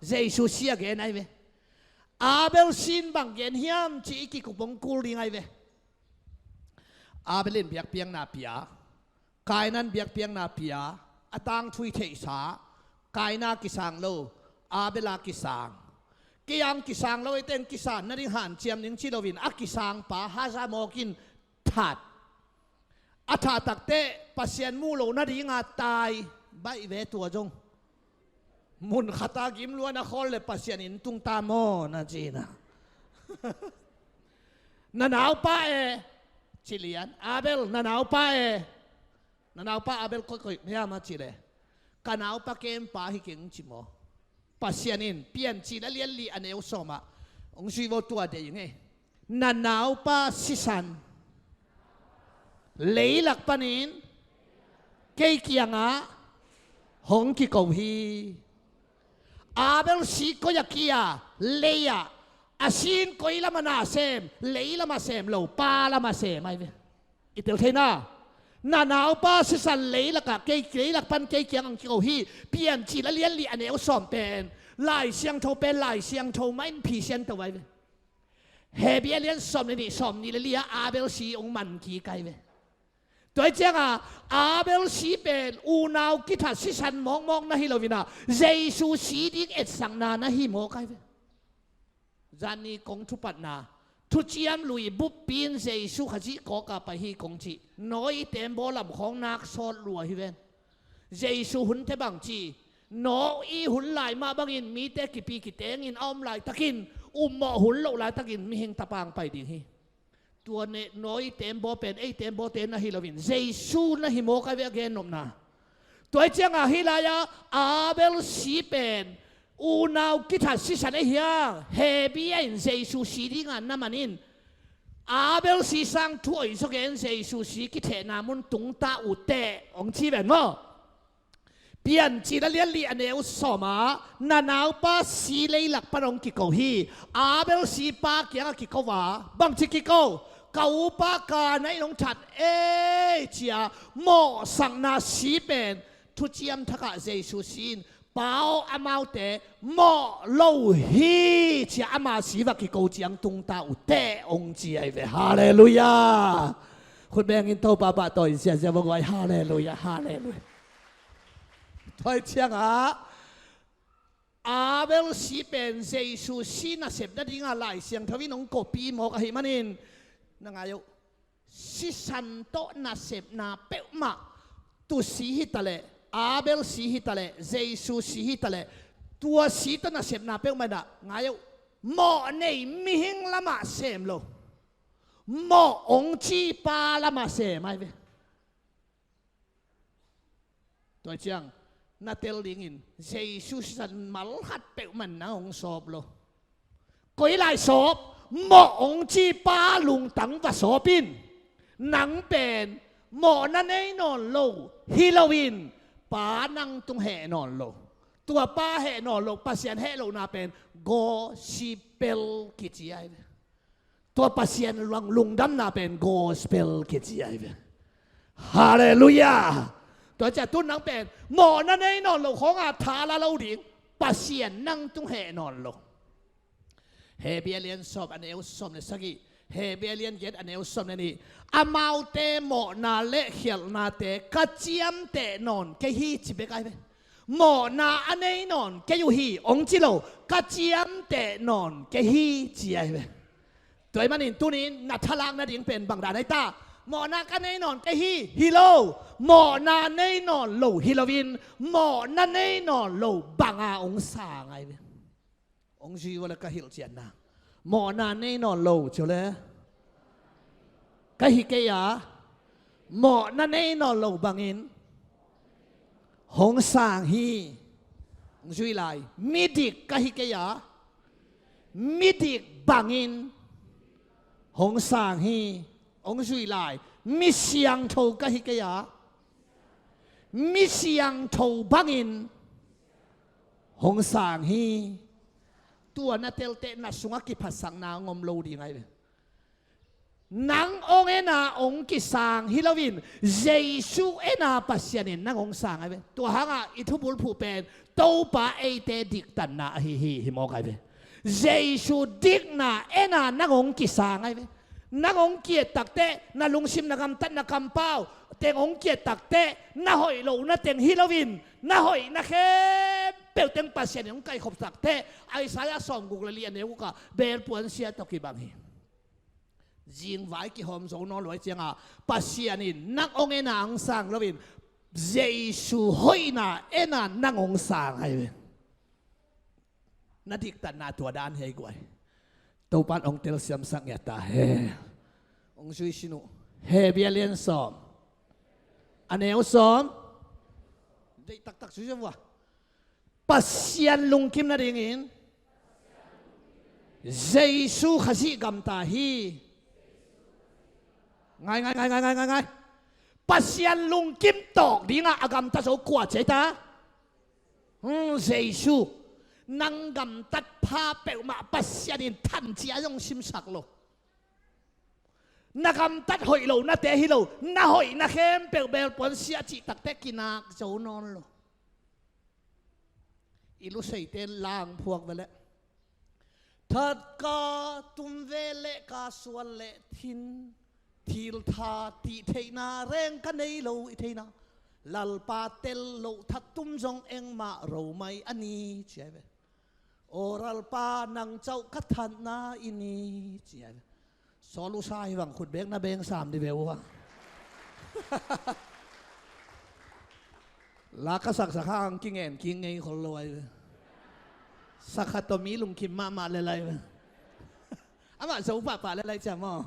Speaker 1: เจสุสี again ไอ้เวอาเบลสินบางเย็นเฮียมจีกิกุปงกูลิงไอ้เวอาเบลินเบียกเปียงนาเปียกายนั้นเบียกเปียงนาเปียอตังทุยเทสากายนากิสังโลอาเบลากิสังกิยังกิสังโลไอเต็นกิสานนั่นหันเจียมนิงชิโลวินอักกิสังป่าฮาซาโมกินถัดอัฐาตักเตะปัสเซียนมูโลนั่นยิงอาตายใบเวตัวจงมุนขตากิมล้วนนะคนเลยปัสเซียนอินตุงตามโมนะจีนะนั่นเอาป้าชิลียนอาเบลนั่นเอาป้านั่นเอาป้าอาเบลก็เนี่ยมาจีเลยกันเอาป้าเกมป้าฮิเก่งจิโมปัสเซียนินเปลี่ยนจีแล้วเลี้ยนลีอันเอวสมะองชีวตัวเดียวไงนั่นเอาป้าสิสันเลยหลักปนินเกี่ยงยังอ่ะหงกิโกฮีอาเบลสีก็อยากกี้อ่ะเลยอ่ะอาศินก็อีละมานาเซมเลยละมาเซมโลป้าละมาเซมไอ้เว้ยอิเตลเทน่านาหนาวป้าสิสันเลยละกะเกี่ยหลักปันเกี่ยงอังกิโกฮีเปลี่ยนจีละเลี้ยนลีอันเอวสอมเป็นลายเสียงโทเป็นลายเสียงโทไม่ผีเสียงตัวไว้เว้ยเฮเบียเลี้ยนสอมนี่สอมนี่เลยอาเบลสีองมันกี่ไกเว้ยตัวเจ้าอาเบลสีเป็นอูนาวกิทัสสิสันมองนะฮิโลวินาเจสุสีดิ้งเอ็ดสังนานะฮิโมไกเว้ยจานีกงทุปัตนาทุจียมลุยบุปผินเจสุขจิโกกาไปฮิกงจีน้อยเต็มโบลำของนักสอดลัวฮิเวนเจสุหุนเทบังจีน้อยหุนไหลมาบังอินมีแต่กิปีกิเตงอินอ้อมไหลตะกินหมอหุนโลไหลตะกินมีเฮงตะปางไปดิฮิตัวเนน้อยเต็มโบเป็นเต็มโบเต็มนะฮิโลวินเจสุนะฮิโมกาเวเกนนมนาตัวเจ้าฮิลายาอาเบลสีเป็นอูนาวกิทัสสิสันเฮียเฮบีอินเจสุสีดิ้งอันน้ำมันอินอาเบลสีสังถอยสกเอนเจสุสีกิเทนามุนตุงตาอุเตองชีเป็นมั้งเปลี่ยนจีละเลียนลีอันเอวสมานาหนาวป้าสีเลยหลักปนองกิโกฮีอาเบลสีป้าเกี่ยงกิโกวาบังจิกิโกเกาป้ากาในหลงฉัดเจียโมสังนาสีเป็นทุจียมทักเจสุสีนเปล่าอามาเตโมโลฮีเจียอามาสีวักกิโกจียงตุงตาอุเตองจีไอเวฮาเลลูยาคุณแบงอินโตปาปะต่อยเสียจะบอกว่าฮาเลลูยาฮาเลลูยาถอยเชียงอาเบลสีเป็นเจสุสีน่ะเสพได้ยังไงเสียงทวินองกปีหมอกหิมันินนังอายุสิสันโตน่ะเสพน่ะเป๊ะมาตุสีฮิตะเลอาเบลสีฮิตะเลเจสุสีฮิตะเลตัวสีโตน่ะเสพน่ะเป๊ะมาด่ะงายุหมอเนี่ยมิหิงละมาเสมโลหมอองจีปาละมาเสมไอ้เว้ยตัวเชียงนาเตลลิงอินเจสุสันมัลฮัดเปะมันนะองสอบโลก็อีไลสอบหมอองจีปาลุงตังว่าสอบินหนังเป็นหมอนั่นเองนอนโลฮิโลวินป้านั่งตรงแห่นอนโลตัวป้าแห่นอนโลปัสเซียนแห่โลนาเป็นโกสิเปลกิจิไอตัวปัสเซียนลุงดำนาเป็นโกสเปลกิจิไอฮาเลลูยาตัวจะตุ้นนังเป็นหมอนั่นเองนอนโลของอาทาลาเราดิ่งปัสเซียนนั่งตรงแห่นอนโลเฮเบียเลียนสอบอันเอวสอบในสักเฮเบียเลียนเย็ดอันเอวสอบในนี้อามาเตหมอนาเละเขียลนาเตกัจเจียมเตนอนแกฮีจิเบกไอเบหมอนาอันเอนอนแกอยู่ฮีองจิโลกัจเจียมเตนอนแกฮีจิไอเบตัวมันนี่ตัวนี้นัทลังนัดยิงเป็นบังดาในตาหมอนากันเอนอนแกฮีโลหมอนาเอนอนโลฮิโลวินหมอนาเอนอนโลบังอาองศาไงเบองชีวละก็หิลเจียนนะหมอนาเนนอนโลเชียวเลยก็ฮิเกียหมอนาเนนอนโลบางอินหงสางฮีองชีไลมิดิกก็ฮิเกียมิดิก bangin hong sang hi ong sui lai mi siang tho ka hi ka ya mi siang tho bangin hong sang hiตัวน่ะเตลเตน่ะสุงกิภาษางนางมโลดีไงนางองเอนาองกิสางฮิลวินเยซูเอนาปัสยานินนางองสางไงตัวหางอ่ะอิทุบุลผู้เป็นตัวป้าเอเตดิกตันนะฮิมอกไงเยซูดิกนะเอนานังองกิสางไงนังองเกียตักเตนาลุงชิมนักำตันนักำเป้าเตงองเกียตักเตนาหอยโลนาเตงฮิลวินนาหอยนาเคเปลวเต็งปัสยานินองไก่ขบตักเตไอสายสอมกุกเลียนเนี่ยกูก็เบลปวนเสียตกิบังฮีจิงไว้กี่หอมโซนอลอยเจียงอ่ะปัสยานินนักองเอนาองสังลวินเยซูหอยนาเอนานักองสังไงนาดิกตันนาตัวด้านเฮกวยตัวปันองเตลเซียมสังยาตาเฮองช่วยชินุเฮเบียเลียนสอมอันนี้เอาสอมได้ตักช่วยว่าปัสยานลุงคิมนาดิ่งอินเยซูขสิกำตาฮีไงปัสยานลุงคิมตอกดิ่งอ่ะกำตาโซขวดใช่ตาเยซูนังกำตัดพาเปลมาปัสยานินทันเจียยงชิมสักโลนักกำตัดหอยโลนักเตะฮิโลนักหอยนักเข้มเปลเบลปนเสียจิตักเตกินักโจนอนโลอิลุเซเตนลางพวกไปแล้วทัดกาตุมเวเลกาสวเลทินทิลทาติเทนาเร่งกันในโลอิเทนาลัลปาเตลโลทัดตุมจงเอ็งมาเราไม่อันนี้เจ็บโอรัลปานังเจ้าคัดทันนาอินีเจียนสอลูซาให้หวังขุดเบงนะเบงสามดิเบลวะลากสักสักข้างกิ้งเงินกิ้งเงยคนรวยสักขัดตัวมีลุงคิมมาอะไรๆอามาสูบป่าอะไรจ้ะมั่ง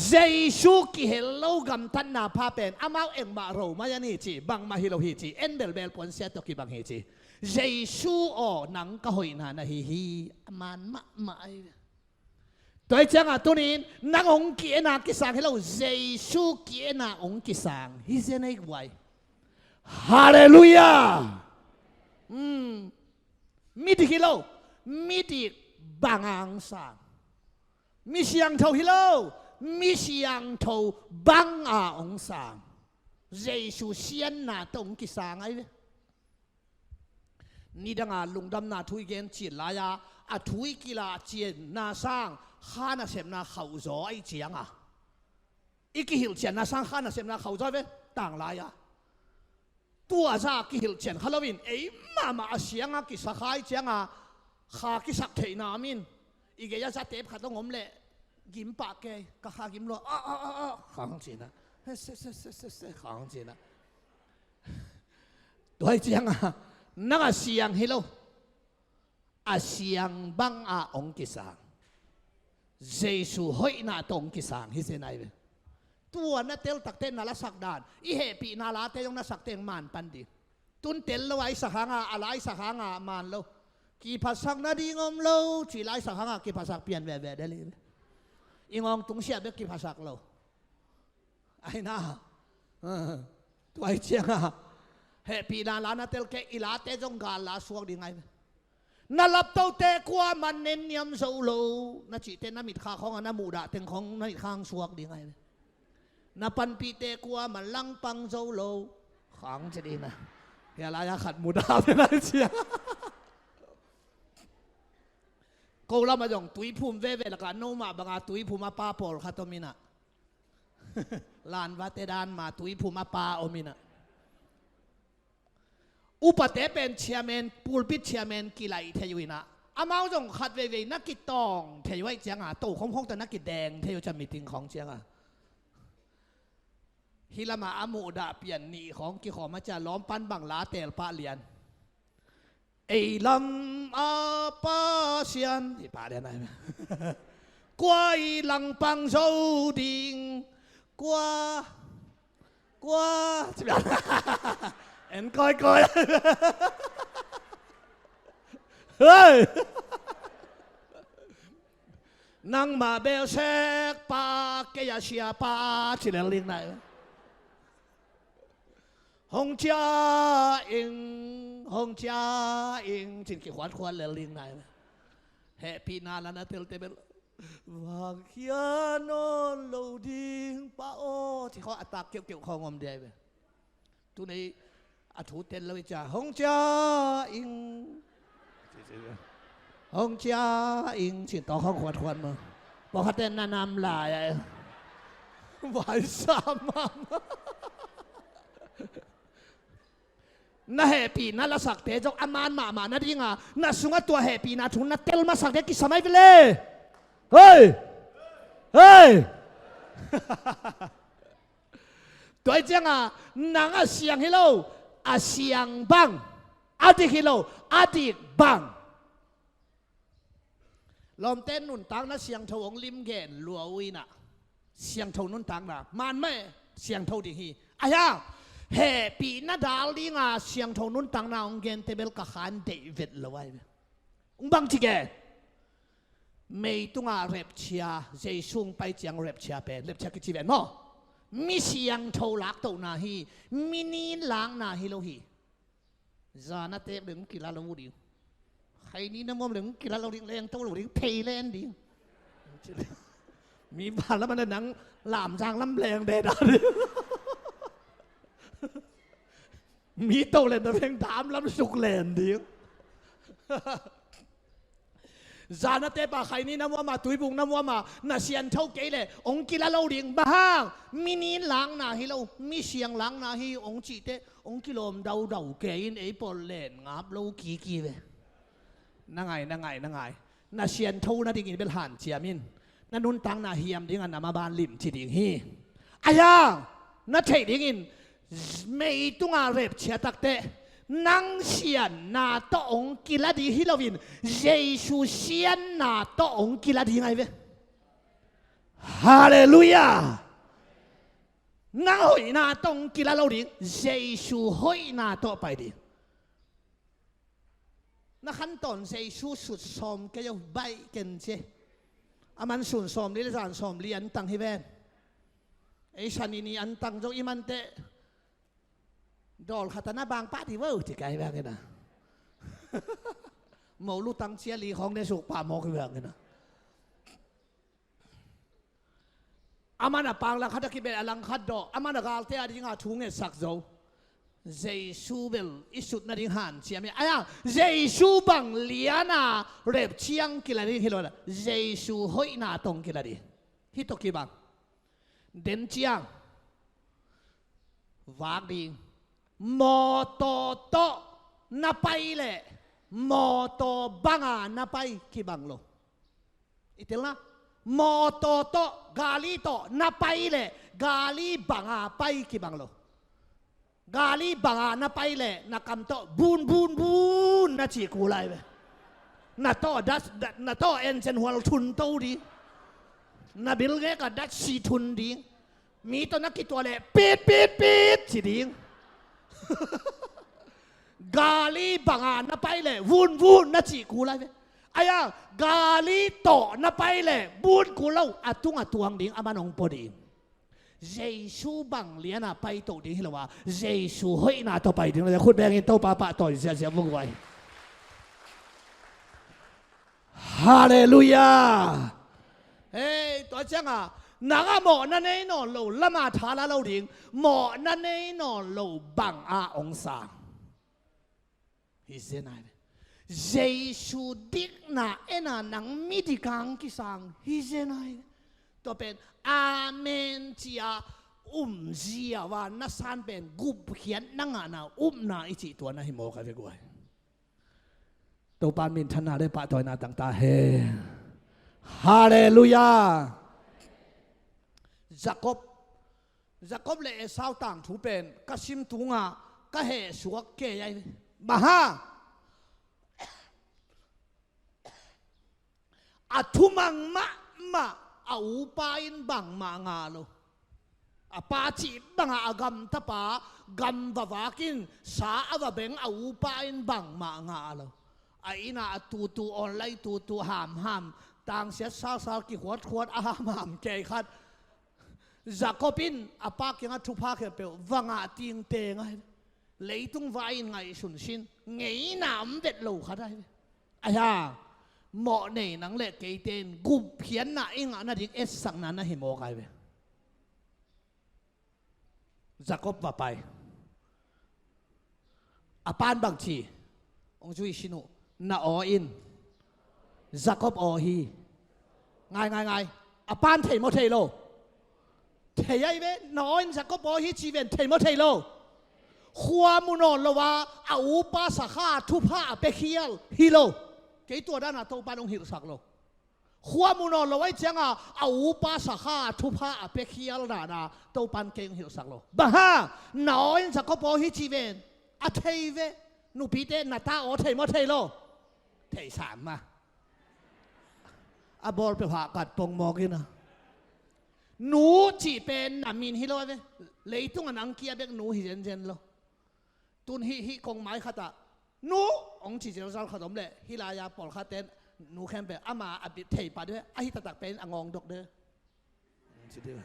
Speaker 1: เยซูกิเฮลโลกัมทันนาพาเป็นอามาเอ็งมาเรามายันฮิจิบังมาฮิโลฮิจิเอ็นเบลเบลปนเสียตกิบังฮิจิเยซูอ๋อนังก็หอยนานะฮิมันมาตัวเจ้าอ่ะตัวนี้นักองค์กิเอนากิสังเฮลโลเยซูกิเอนาองค์กิสังฮิเซนไอ้ไว้ฮาเลลูยามิดิฮิโลมิดิบังอังสังมิเสียงเท่าฮิโลมิเสียงเท่าบังอาองสังเยซูเสียนนาตองกิสังไอ้นี่ดังอาลุงดำนาทุยเกนจีนลายาอาทุยกีฬาจีนนาสังข้านาเสมนาเขาโจไอเจียงอ่ะอีกหิลเจียนนาสังข้านาเสมนาเขาโจเว้ต่างลายาตัวจ้ากิหิลเจียนฮาโลวีนเอ้ยมาเสียงอ่ะกิสักไอเจียงอ่ะข้ากิสักเทนามินอีกอย่างจะเตะขัดต้องงมเละยิ้มปากแกก็ข้ายิ้มรัวขังจีนะขังจีนะตัวเจียงอ่ะนักเสียงฮิโลอาเสียงบังอาองกิสังเยซูหอยนาตองกิสังฮิเซนไอเวตัวนั่นเตลตักเต้นนาลสักดานอีเหปีนาลาเตยงนาสักเตงมันปันดีตุนเตลละไว้สักหางาอะไรสักหางามันโลกี่ภาษาหน้าดีงอมโลจีไลสักหางากี่ภาษาเปลี่ยนแหวได้เลยอีงองตุงเสียเบกี่ภาษาโลไอ้น่าตัวไอ้เจียงอ่ะเหปีนาลานาเตลเกอีลาเตจงกาลาสวกดีไงนาลับเต้าเตะกว่ามันเน้นยำโซโลนาจิเตนามิดข้าของนามูดาเต็งของนาข้างสวกดีไงนาปันปีเตะกว่ามันลังปังโซโลขังจะดีนะเฮียลายขัดมูดาเป็นไรเชียกูเรามาจงตุยภูมิเว่แล้วกันโนมาบังอาตุยภูมิป้าปอลขัดตมินะลานวัดเตดานมาตุยภูมิป้าอมินะอุปเตเป็นเชียร์แมนปูลปิดเชียร์แมนกีฬาเทยุนะอามาจงขัดเวนักกีตองเทยุไว้เจียงอ่ะโตของแต่นักกีแดงเทยุจะมีติงของเจียงอ่ะฮิลามาอามูดาเปลี่ยนหนีของกี่ของมาจะล้อมปั้นบังลาเตลปะเลียนไอ้ลำอาปาเซียนที่ปะเลียนไหมกว่าหลังปังโซดิงกว่าจะแบบเอ็นก้อยเฮ้ย นังมาเบลเซกปาเกียเชียปาที่เลี้ยงไหนฮงจ้าอิงฮงจ้าอิงจินกี่ขวัญควรเลี้ยงไหนแฮปปี้นาลานาเตลเตเบลวางเขียนนโลดิงป้าโอที่เขาอัตราเกี่ยวของอมเดียบทุนี้อัฐุเต้นเลยจ้าฮงจ้าอิงฮงจ้าอิงสิต่อเขาขวัญควรมาบอกเขาเต้นนานๆลายไหวสามมาน่าแฮปปี้น่าละสักเตจกอามานมาน่าดีงาน่าสุงตัวแฮปปี้น่าทุนน่าเตลมาสักเด็กกี่สมัยไปเลยเฮ้ยเฮ้ยตัวเจ้านังเสียงฮิโลเสียงบังอดีฮิโลอดีบังลมเต้นนุ่นตังน่ะเสียงทวงลิมเกนลัววิน่ะเสียงทวนุ่นตังน่ะมันไม่เสียงทวดิฮีอายาเฮปีน่ะดาลิงเสียงทวนุ่นตังน่ะองเกนเตเบลกะขันเดวิดละไว้บังจิเกไม่ต้องเร็บเชียเจสุงไปจังเร็บเชียเป็นเร็บเชียกิจิเวนมั้งมีเสียงทลักตัวนาฮีมินิล้างนาฮีโลฮีจานาเตบดึงกิลาลงดิใครนี่น้ำมันดึงกิลาลงดิแรงตัวลงดิเพลแลนดิมีบ้านแล้วมันหนังหลามจางลำแรงเด็ดมีตัวเล่นแต่เพลงถามลำสุกแลนดิจานาเตปะใครนี่น้ำว่ามาตุยบุงน้ำว่ามาน่าเสียนเท่าเกเลยองกิลาเราเรียงบ้างมินิล้างนาฮิเรามีเสียงล้างนาฮิองจีเตองกิโลมดาวเกยินไอปอลเล่นงับเรากี่เวนั่งไงน่าเสียนเท่าน่าดิ่งเป็นหันเชียมินนั่นนุ่นตังน่าเฮียมดิ่งอันนามาบานลิมจีดิ่งฮีอายาน่าเทดิ่งไม่ต้องอาเร็บเชียตักเตนังเสียนนาโตองกิลาดีฮิโลวินเยซูเสียนนาโตองกิลาดีไงเว้ฮาเลลูยานังหอยนาโตองกิลาโลดิเยซูหอยนาโตไปดินักขันตอนเยซูสุดสมก็ยังใบกันเจอามันสุดสมนี่ละจานสมเรียนตังฮิเวนไอ้ชันนี่อันตังเจ้าอิมันเตดอลขัตนาบางป้าที่ว่าที่ไกลแบบนี้นะหมูลูตังเชียรีของในสุกป่าหมอกแบบนี้นะอามันปางลังคัดกิเบอลังคัดดออามันกาลเทียดิ้งอาทุ่งเอสักโจเจสูเบลอิสุดนั่นดิ้งหันเชียมีอะไรเจสูบังเลียนาเร็บเชียงกิลาดีฮิโลละเจสูหอยนาตงกิลาดีฮิโตกิบังเดินเชียงวากดิ้งมอโตโตนับไปเลยมอโตบังนับไปกี่บังโลอิติลนะมอโตโตกาลีโตนับไปเลยกาลีบังไปกี่บังโลกาลีบังนับไปเลยนักคำโตบูนนัดจีกูไล่ไปนัดโตนัดโตเอ็นเซนหัวทุนโตดีนับบิลเกก็ดัชซีทุนดีมีตัวนักกี่ตัวเลยปิดสิดีกาลีบังนับไปเลยวูนนัดจีกูไล่ไปไอ้ยังกาลีโตนับไปเลยบูนกูเล่าอัตุงดิ่งอามันองปอดีเยซูบังเลียนาไปโตดิ่งให้เราว่าเยซูเฮ้ยนาต่อไปดิ่งเราคุณแบงอินโตปะต่อยเสียวุ่นวายฮาเลลูยาเฮ้ยตัวเจ้านักหมอนั่นเองนอนโลละมาทาละเราดิ่งหมอนั่นเองนอนโลบังองศาฮิเซนายเยซูดิกนาเอ็นานังมิดิกังกิสังฮิเซนายตัวเป็นอาเมนจียจียว่านักสันเป็นกุบเขียนนังนานาอิจิตัวนั้นหิโมกันไปกว่าตัวปานมินธนาได้ปะตัวนาต่างๆเฮฮาเลลูยาจักบเลยเอสาวต่างถูเป็นกสิมตุงก็เหสวกเกยบ้าอัทุมังมาเอาปาอินบังมางาโลปาจิบังอากรรมตะปากรรมบวากินสาอวเบงเอาปาอินบังมางาโลไอ้น่าตูออนไลน์ตูหามต ต่างเสียสาวกี่ขวดอาหามเกยขัดจากก็ปินอาปากยังทุพาเขเปลวังอาติงเตงไงเลยตุงไว้ไงสุนชินไงน้ำเบ็ดโลขัดได้อาญาเหมาะในนังเล็กเกยเตนกุบเพียนน่ะเองอ่ะนั่นดิเอสสังนั้นน่ะเห็นโมกายไปจากก็ว่าไปอาปานบางทีองจุยชินุน่าออินจากก็อฮีง่ายอาปานเทมโทโลเทียไว้น้อยจากก็อฮีชีเวนเทมโทโลขัวมุนอนละว่าอาอุปาสขาทุพาเปเคียลฮิโลเกี่ยตัวด้านตัวปานองหิรสักโลขัวมุนอนละไว้จังอาอุปาสขาทุพาเปเคียลด้านตัวปานเก่งหิรสักโลบ้าน้อยจากก็อฮีชีเวนอาเทยเวนูปีเตนาตาโอเทมโทโลเทยสามมาอาบอลไปผ่ากัดปงมอกินะหนูจีเป็นนามินฮิโลเวเลยตุงอังเกียเบกหนูฮิเจนเจนโลตุนฮิกงไม้ขัดหนูองจีเจนซัลขดมเลยฮิลายาปอลขัดเต้นหนูแค่เป็นอามาอบิเทยปัดด้วยอาฮิตตักเป็นอ่างองดกเด้อสิเด้อ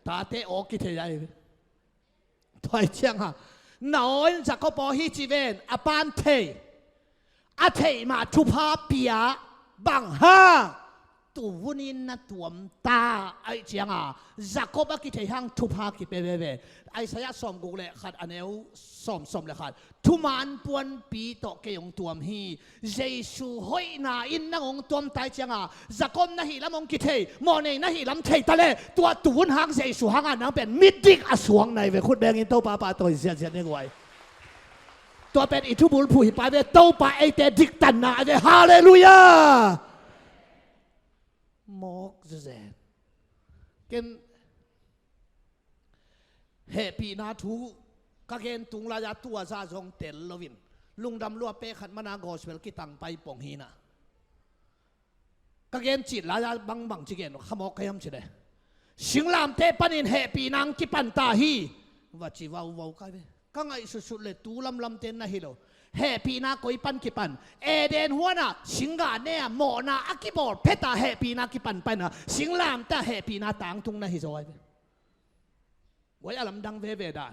Speaker 1: ตาเตโอกิเทยายถอยเชียงฮะน้อยจากก็พอฮิจีเวนอาปานเทยอาเทยมาทุพาปียบังฮาตัวนินนัดตัวมตาไอเจียงจากก็บักกิเทหังทุพากิเปเบไอสายสอมกูเลยขัดอันเอวสอมเลยขัดทุมันปวนปีโตเกยงตัวมฮีเยซูหอยนาอินนังองตัวมตายเจียงจากก็นาฮิลำองกิเทมอเนนาฮิลำเทยตะเลตัวตุนหังเยซูหังนังเป็นมิดดิกอสวงในเวคุดแบงอินโตปาตัวเสียเนี่ยไว้ตัวเป็นอิทุบุลผู้หิปไปโตปาไอเตดิกตันนาฮาเลลูยามอกเจนเกนเฮปีนาทูกะเกนตุงลายาตัวซาจงเตลลวินลุงดำลัวเปขัดมานากอสเวลกิตังไปปองฮีนะกะเกนจิตลายาบังจิเกนขมอกขยำจิเดสิงลามเตปันินเฮปีนางกิปันตาฮีว่าจิวาวกันไปก็ไงสุดๆเลยตูลำเต้นนะฮิโลเฮปีนาโกยปันกิปันเอเดนหัวน่ะสิงกาเนี่ยหมอนาอักิบอลเพตาเฮปีนากิปันไปนะสิงลามแต่เฮปีนาต่างตุงนะฮิโซไอไว้อารมณ์ดังเวดา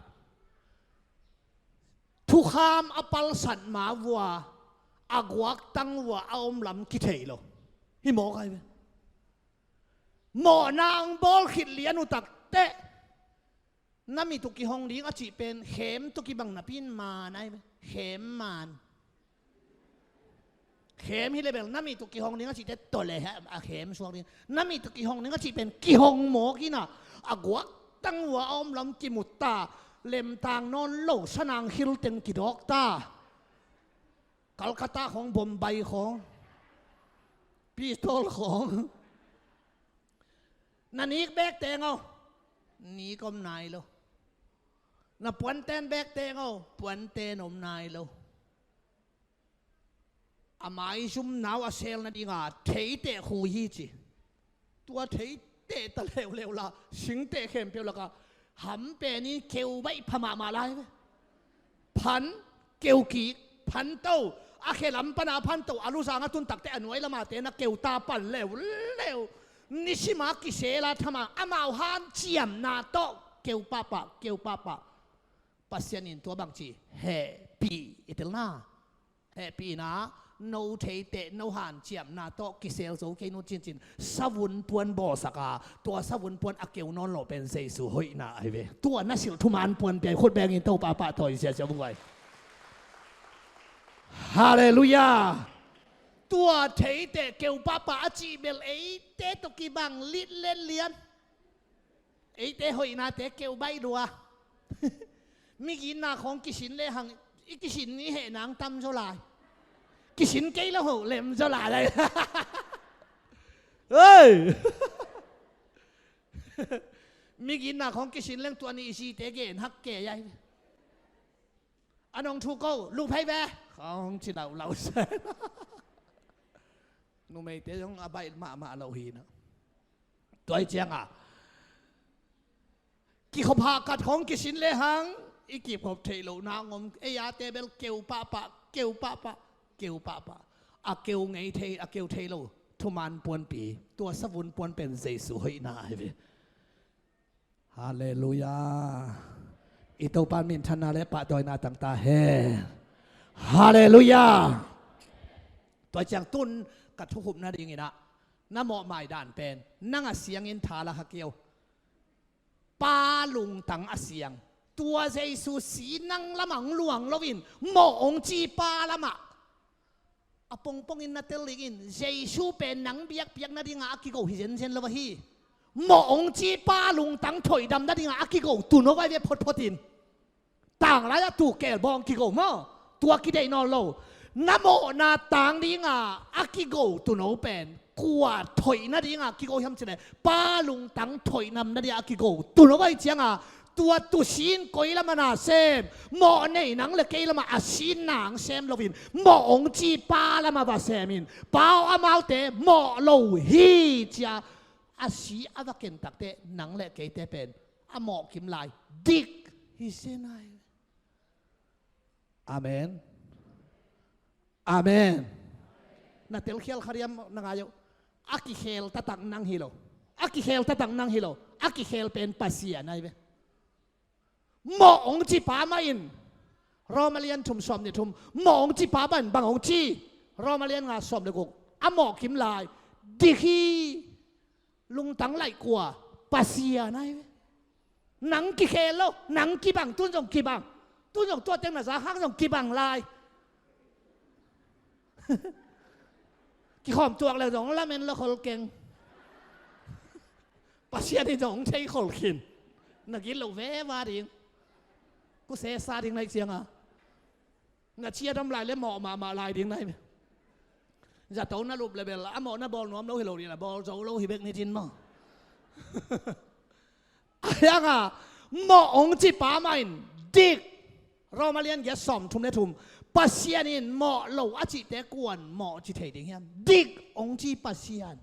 Speaker 1: ทุกขามอปัลสันมาวัวอากวักตั้งวัวเอาอมลำกิเทยโลฮิโมไกหมอนางบอลขิดเลียนุตักเตะน้ำมีตุกิห้องลิงอาจีเป็นเข็มตุกิบังนับพินมาไงเข็มมันเข็มฮิเลเบลน้ำมีตุกิห้องลิงอาจีเตตัวเลยฮะเข็มช่วงนี้น้ำมีตุกิห้องลิงอาจีเป็นกิห้องหมอกินะอากวักตั้งหัวอมลำกิมุตตาเล่มทางนอนโลสนางฮิลเต็งกิดอกตากัลกัตตาของบอมไบของปีโตลของนันอีกแบกเตงเอานี่ก็นายแล้วน่ะปวนเต้นแบกเตงเอาปวนเต้นอมนายแล้วอามาอิชุมนาวอาเซลนั่นดีงาเทยเตะหูยีจีตัวเทยเตะตะเลวละสิงเตะเข้มเปียวละก็หำเป็นนี่เกี่ยวใบพม่ามาลายพันเกี่ยวกีพันเต้าอาเคลำปนาพันเต้าอารุสางตุนตักเตะอนวยละมาเตนะเกี่ยวตาปั่นเลวนิชิมากิเซลาทำมาอามาหันเจียมนาโตเกี่ยวป้าปัสยานินตัวบางทีเฮปีอิตลนาเฮปีนะโนเทเตโนหันเจียมนาโตกิเซลโซเกนุจินสวุนปวนบอสกาตัวสวุนปวนอาเกียวนอนหล่อเป็นเซซูหอยนาไอเวตัวนัสิลทุมานปวนเปียโคตรแบงอินโตป้าถอยเสียบุ้งไว้ฮาเลลูยาตัวเทเตเกี่ยวป้าอาจีเบลเอเตตกิบังลิดเล่นเลียนเอเตหอยนาเตเกี่ยวใบดัวมีกินนาของกิสินเลยหังอีกิสินนี่เหนางตำเท่าไรกิสินเกยแล้วเหรอเล่มเท่าไรเลยเฮ้ยมีกินนาของกิสินเรื่องตัวนี้สีเตเกนฮักเกยใหญ่อันองทูโก้ลูกไพ่แบของที่เราเซ่นูไม่เตยงอาใบมาเราหีนะตัวไอ้เจียงกิขพากัดของกิสินเลยหังอีกิบขบเทโลนางงเอียเตเบลเกี่ยวป้า อาเกลไงเทอาเกลเทโลทุมันปวนปีตัวสวุนปวนเป็นเยซูให้นาเวฮาเลลูยาอิโตปานมินทนาและปะดอยนาต่างตาเฮฮาเลลูยาตัวจังตุนกัดทุกหุบนาดีงี้นะน้าหมอหมายด่านเป็นนั่งเสียงอินทาละฮะเกียวปาลุงตังเสียงตัวเยซูสีนั่งละมังหลวงลวินหมอองจีปาละมะอปงปงอินนาเตลิกินเยซูเป็นนังเบียกเบียกนาดีงาอักกิโกหิเซนเซนละวะฮีหมอองจีปาลุงตังถอยดำนาดีงาอักกิโกตุนเอาไว้เวพดพดินต่างไรละตูแก่บองกิโกมอตัวกิได้นอนโลน้าโมนาต่างดีงาอักกิโกตุนเอาเป็นกวาดถอยนาดีงากิโกทำเสนปาลุงตังถอยนำนาดีอักกิโกตุนเอาไว้เจียงาตัวตุชินกอยละมานาเซมหมอในหนังละเกยละมาอาชินหนังเซมลวินหมอองจีปาละมาบาเซมินเปาอามาเตหมอโลฮีจ้าอาชีอาวเกนตักเตหนังละเกยเตเป็นอาหมอคิมลายดิกฮิเซนายอาเมนอาเมนนาเตลเขียลขารยมนางอายุอากิเฮลตะตังนางฮิโลอากิเฮลตะตังนางฮิโลอากิเฮลเป็นปัสเซียนายเวหมอองจีป้ามาอินรอมาเลียนทุ่มสอมเนี่ยทุ่มหมอองจีป้าบันบางองจีรอมาเลียนงาสอมเลยกุกอ่ะหมอคิมลายดิคีลุงตังไหลกว่าปัสเซียนายหนังกิเคโลหนังกีบังตุ้นจงกีบังตุ้นจงตัวเต็มหน้าสาข้างจงกีบังลายกี่ขอมตัวอะไรจงละเมนละคนเก่งปัสเซียนี่จงใช้คนขินนักกินเราแว่ว่าดิกูเสียซาดิ้งในเสียงอ่ะน่าเชียทำลายแล้วหมอมาลายดิ้งในจะโตน่ารูปเลยเบลล่ะหมอน่าบอลน้อมเราให้เราดีนะบอลโจเราให้เบกนิจินมั้งยังอ่ะหมอองจีป้ามันดิกเรามาเรียนแกสอมทุ่มได้ทุ่มปัสเซียนินหมอเราอาจิแต่กวนหมอจิเทดิ้งเฮียดิกองจีปัสเซียน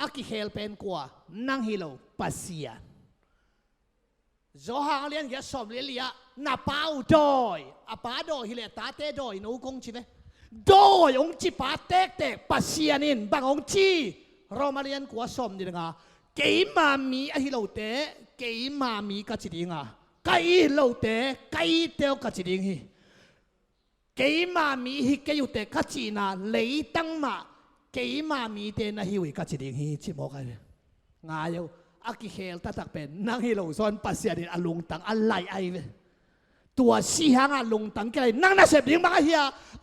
Speaker 1: อากิเฮลเป็นกว่านั่งฮิโลปัสเซียนโจหางเลียนแกสอมเลียนาป้าดอยอาป้าดอยฮิเลตาเตดอยนูกงชิเวดอยองจีป้าเตกปัสเซียนินบางองจีเรามาเรียนกัวสอมนี่นะเกยมามีอฮิโลเตเกยมามีกัจจิดิงะไกโลเตไกเตวกัจจิดิงฮีเกยมามีฮิเกยุเตกัจจินาเลยตั้งมาเกยมามีเตนะฮิวิกัจจิดิงฮีชิบอกกันงายอยู่อากิเฮลตะตักเป็นนางฮิโลซอนปัสเซียดินอลุงตังอะไรไอเวตัวสีหางอลุงตังกันเลยนางน่าเสพดิ้งมาเฮีย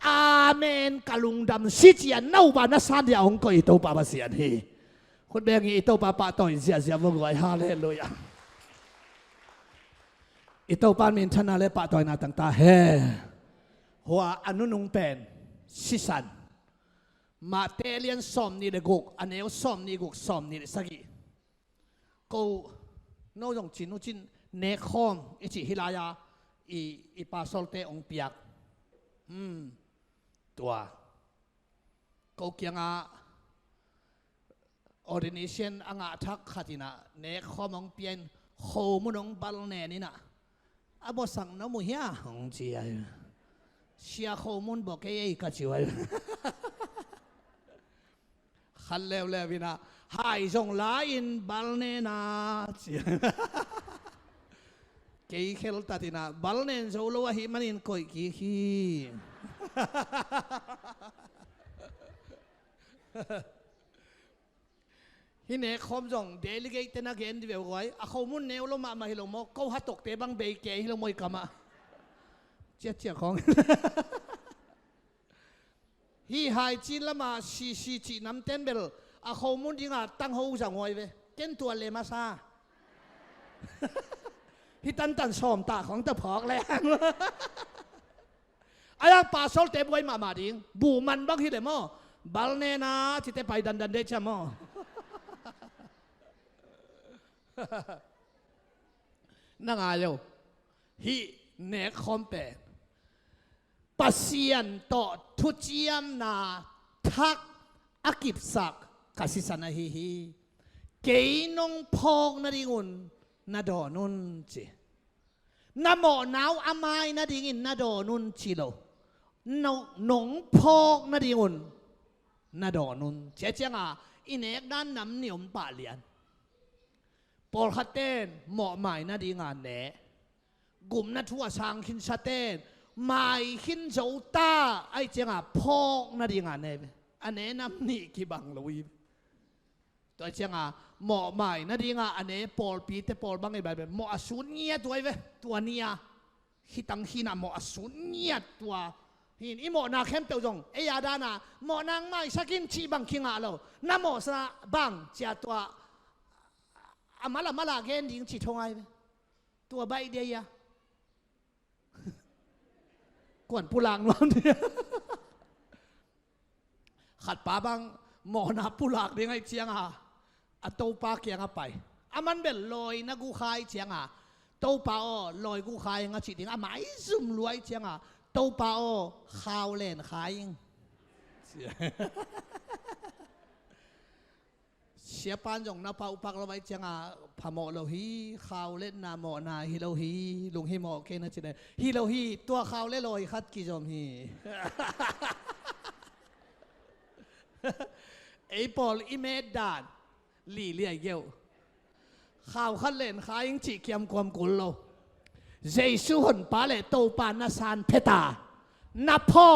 Speaker 1: อาเมนกะลุงดำสิจียนน่าบานาซาเดียองก็อิโตปาปัสเซียนฮีคนแบงอิโตปาปาต่อยเสียวงไว้ฮาเลลูยาอิโตปามินชนะเลปาต่อยนาตังตาเฮหัวอนุนุงเป็นสิสันมาเตเลียนสอมนี่เดกุกอันเอวสอมนี่กุกสอมนี่เดสกีกูโน้องจินเนคอมอิจิฮิลายาอีปาโซลเตองเปียกตัวกูเกียงอาออร์ดิเนชันอ่างทักขัดินะเนคอมองเปียนโฮมุนองบัลเนนี่นะอาบสั่งน้ำมุเฮียองจีไอเชียโฮมุนบอกเอ้ยกัจจิวายขันเลววินะหายส่งลาอินบัลเนนาเกี่ยเคลตัดนะบัลเนนโซโลวะฮิมันอินคอยกี่ฮีฮิเนคอมจงเดลิเกตนักเรียนที่เบลไว้อาเขามุ่นเนวลงมาฮิโลโมเขาหัดตกเตะบังเบย์เกฮิโลโมยกามาเจี๊ยของฮีหายจีนละมาซีจีน้ำเต้นเบลอาเขามุ่นยิงอ่ะตั้งหูจังหวยเว้เก้นตัวเลมาซาฮิตันสอมตาของตะพอกแรงอายังป่าโซลเตะบวยมาดิงบูมันบังฮิเลโมบัลเนนาที่เตะไปดันเดชโมนั่งอายุฮีเนคอมเปปัสเซียนต่อทุจิยมนาทักอากิบสักกสิสนาฮีเกยนงพองนาดิงุนนาดอนุนจีนาหมอหนาวอามายนาดิงินนาดอนุนจิโล นงพอกนาดิงุนนาดอนุนเจ้าอินเอกด้านน้ำเหนียวป่าเลียนปอลคัตเต้นหมอใหม่นาดีงานเน่กุมนาทัวช้างขินชาเต้นไม่ขินโจตาไอเจ้าพอกนาดีงานเน่อันนี้น้ำนี่กี่บังลุยตัวเจ้าหมอใหม่นาดีงานอันนี้ปอลปีเตปอลบังไอแบบหมอสุนเนียตัวไอตัวเนียฮิตังฮินาหมอสุนเนียตัวหินอีหมอนาเข้มเปียวจงเอียดานาหมอนางไม่สักินชีบังคิงอาโลน้ำหมอสระบังเจ้าตัวอามาลาเกนดิ้งชีทงไอตัวใบเดียกวนปูลางล้วนเนี่ยขัดป้าบังหมอนาปูลากดิ้งไอเชียงอาโตปาเกียงไปอามันเป็นลอยนักกูขายเชียงโตปาลอยกูขายงั้นชีดิ้งไม่ซุ่มรวยเชียงโตปาข้าวเล่นขายเสียปานจงนับปาอุปักเราไว้จังพะโมโลฮีข้าวเล่นนาโมนาฮิโลฮีลุงฮิโมเกนะจีเนฮิโลฮีตัวข้าวเล่นลอยคัดกิจอมฮีไอ้ปอลอิเมดดานลีเลียเยวข้าวคัดเล่นขายยังจีเกียมความกุลโลเจสุหนปาเลโตปานาซานเพตานาพ่อ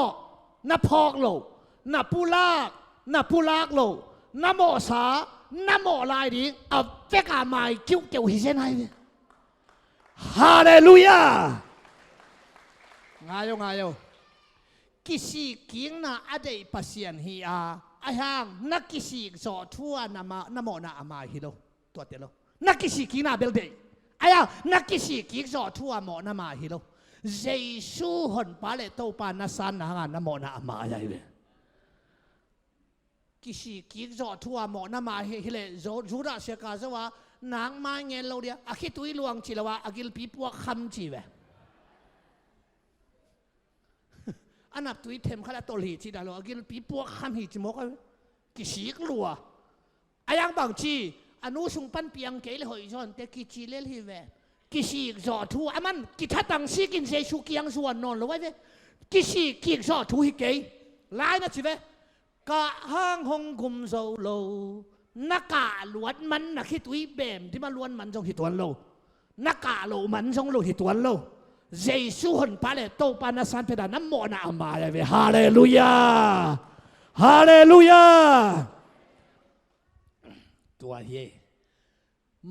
Speaker 1: นาพอกโลนาปูลากโลนาโมสานาโมลายดีเอาเฟกอาไมคิวเกี่ยวหิเซนไฮฮาเลลูยางายกิสิกิงนาอเดย์ปัสยันฮีอาไอฮังนักกิสิกจอทัวนามโมนาอามาฮิโลตัวเตโลนักกิสิกิงนาเบลเดย์ไอ้ยังนักกิสิกิจอทัวหมอนามาฮิโลเจสุหนปาเลโตปานาซันนะฮะนาโมนามาใหญ่เลยกิสิกิจอทัวหมอนามาฮิเลจูราเสกาซะว่านางมาเงี้ยเราเดียอาคิตุยลวงจิลว่าอากิลปีปัวคำจีเวอันนับตุยเทมขนาดตัวหลีจีดาโลอากิลปีปัวคำหิจิโมกกิสิกลัวไอ้ยังบางจีอนุสุงปันเปียงเกลหอยจอนแต่กิจิเลลฮิเวกิสิกจอทัวมันกิทัดตังซีกินเซชูกิยังส่วนนอนเลยว่าเวกิสิกิจอทัวฮิเกลายนะจีเวกะห้างหงกุมโซโลนักกาลวดมันนักฮิตุยเบมที่มาล้วนมันจงฮิตวันโลนักกาโลมันจงโลฮิตวันโลเจสุหนปาเลโตปานาซันเพดาน้ำโมนาอามาเลยเวฮาเลลูยาฮาเลลูยาตัวเฮ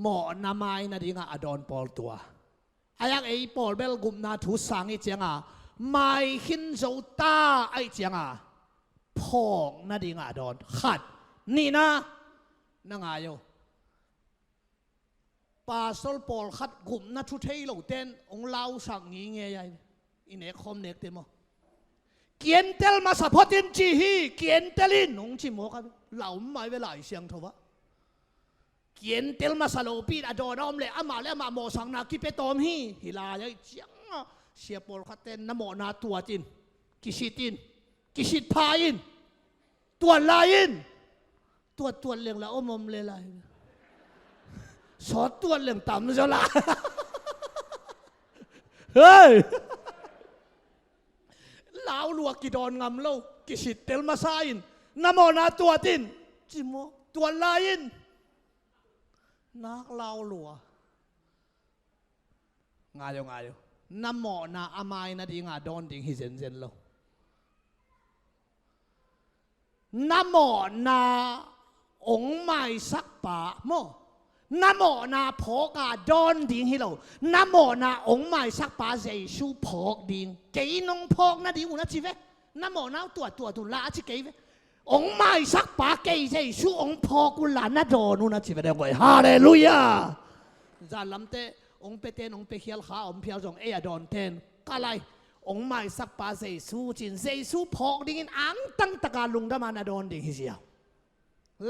Speaker 1: หมอนาไมนาดิงาอดอนปอลตัวอายังไอปอลเบลกุมนาทุสังไอเจียงไม่หินโจตาไอเจียงพองนาดิงาอดอนขัดนี่นะนางอายุปาสลปอลขัดกุมนาทุเทยโลเต้นองเล่าสั่งงี้เงี้ยอินเอกคอมเนกเตมเกียนเตลมาสะพอตินจีฮีเกียนเตลินองจิโมกันเหล่าไม่เวลาเสียงทว่าเกียนเตลมาสโลปีดอดอนอมเลยอามาเลยมาโมสังนาคิเปตอมฮีฮิลาเยจังเสียปอลขัดเต้นน้ำโมนาตัวจินกิชิตินกิชิตพายินตัวลายินตัวเรื่องละอมมเลยลายสอดตัวเรื่องต่ำจะละเฮ้ยลาวลัวกิดอนงำโลกิชิตเตลมาซายินน้ำโมนาตัวจินจิโมตัวลายินนักเล่าหลัวงายน้ำหมอนาอามายนาดีงาดอนดิ่งฮิเซนเซนโลน้ำหมอนาองไม่สักป่าโมน้ำหมอนาพอกาดอนดิ่งฮิโลน้ำหมอนาองไม่สักป่าเจสูพอกดิ่งเกยนงพอกนาดิ่งอุณจีเวน้ำหมอนาตัวลาจิเกยเวองไม่สักป่าเกยเจสูองพอกุลานาดอนุนาจิเวเดงไว้ฮาเลลูยาจาลัมเตองเปเตนองเปเขียลขาองเพียวจงเอดอนเทนกะไลองไม่สักป่าเจสูจินเจสูพอกดิ่งอังตั้งตะการลุงดามานาดอนดิ่งฮิเซีย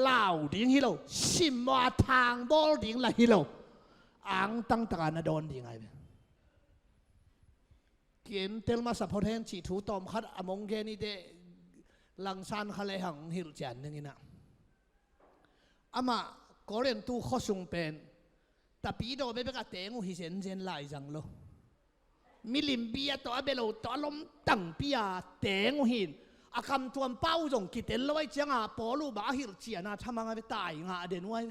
Speaker 1: ลาวดิ่งฮิโลชิมว่าทางบอลดิ่งละฮิโลอังตั้งตะการนาดอนดิ่งไงเกียนเตลมาสัพพเทนจีทูตอมคัดอมงเกนี่เดลังซานเขาเลยหังฮิลเจนนึงนะอามาก็เรียนตู้ข้อสุงเป็นแต่ปีโดไม่เป็นกระเตงหิเซนเซนลายจังโล มิลิมเบียต่อเบลต่อลมตั้งปียเตงหินอาคำทวมเป้าจงกิเตลไว้จังอาปอลูบาฮิลเจียนาทำมาไปตายงาเดนไว้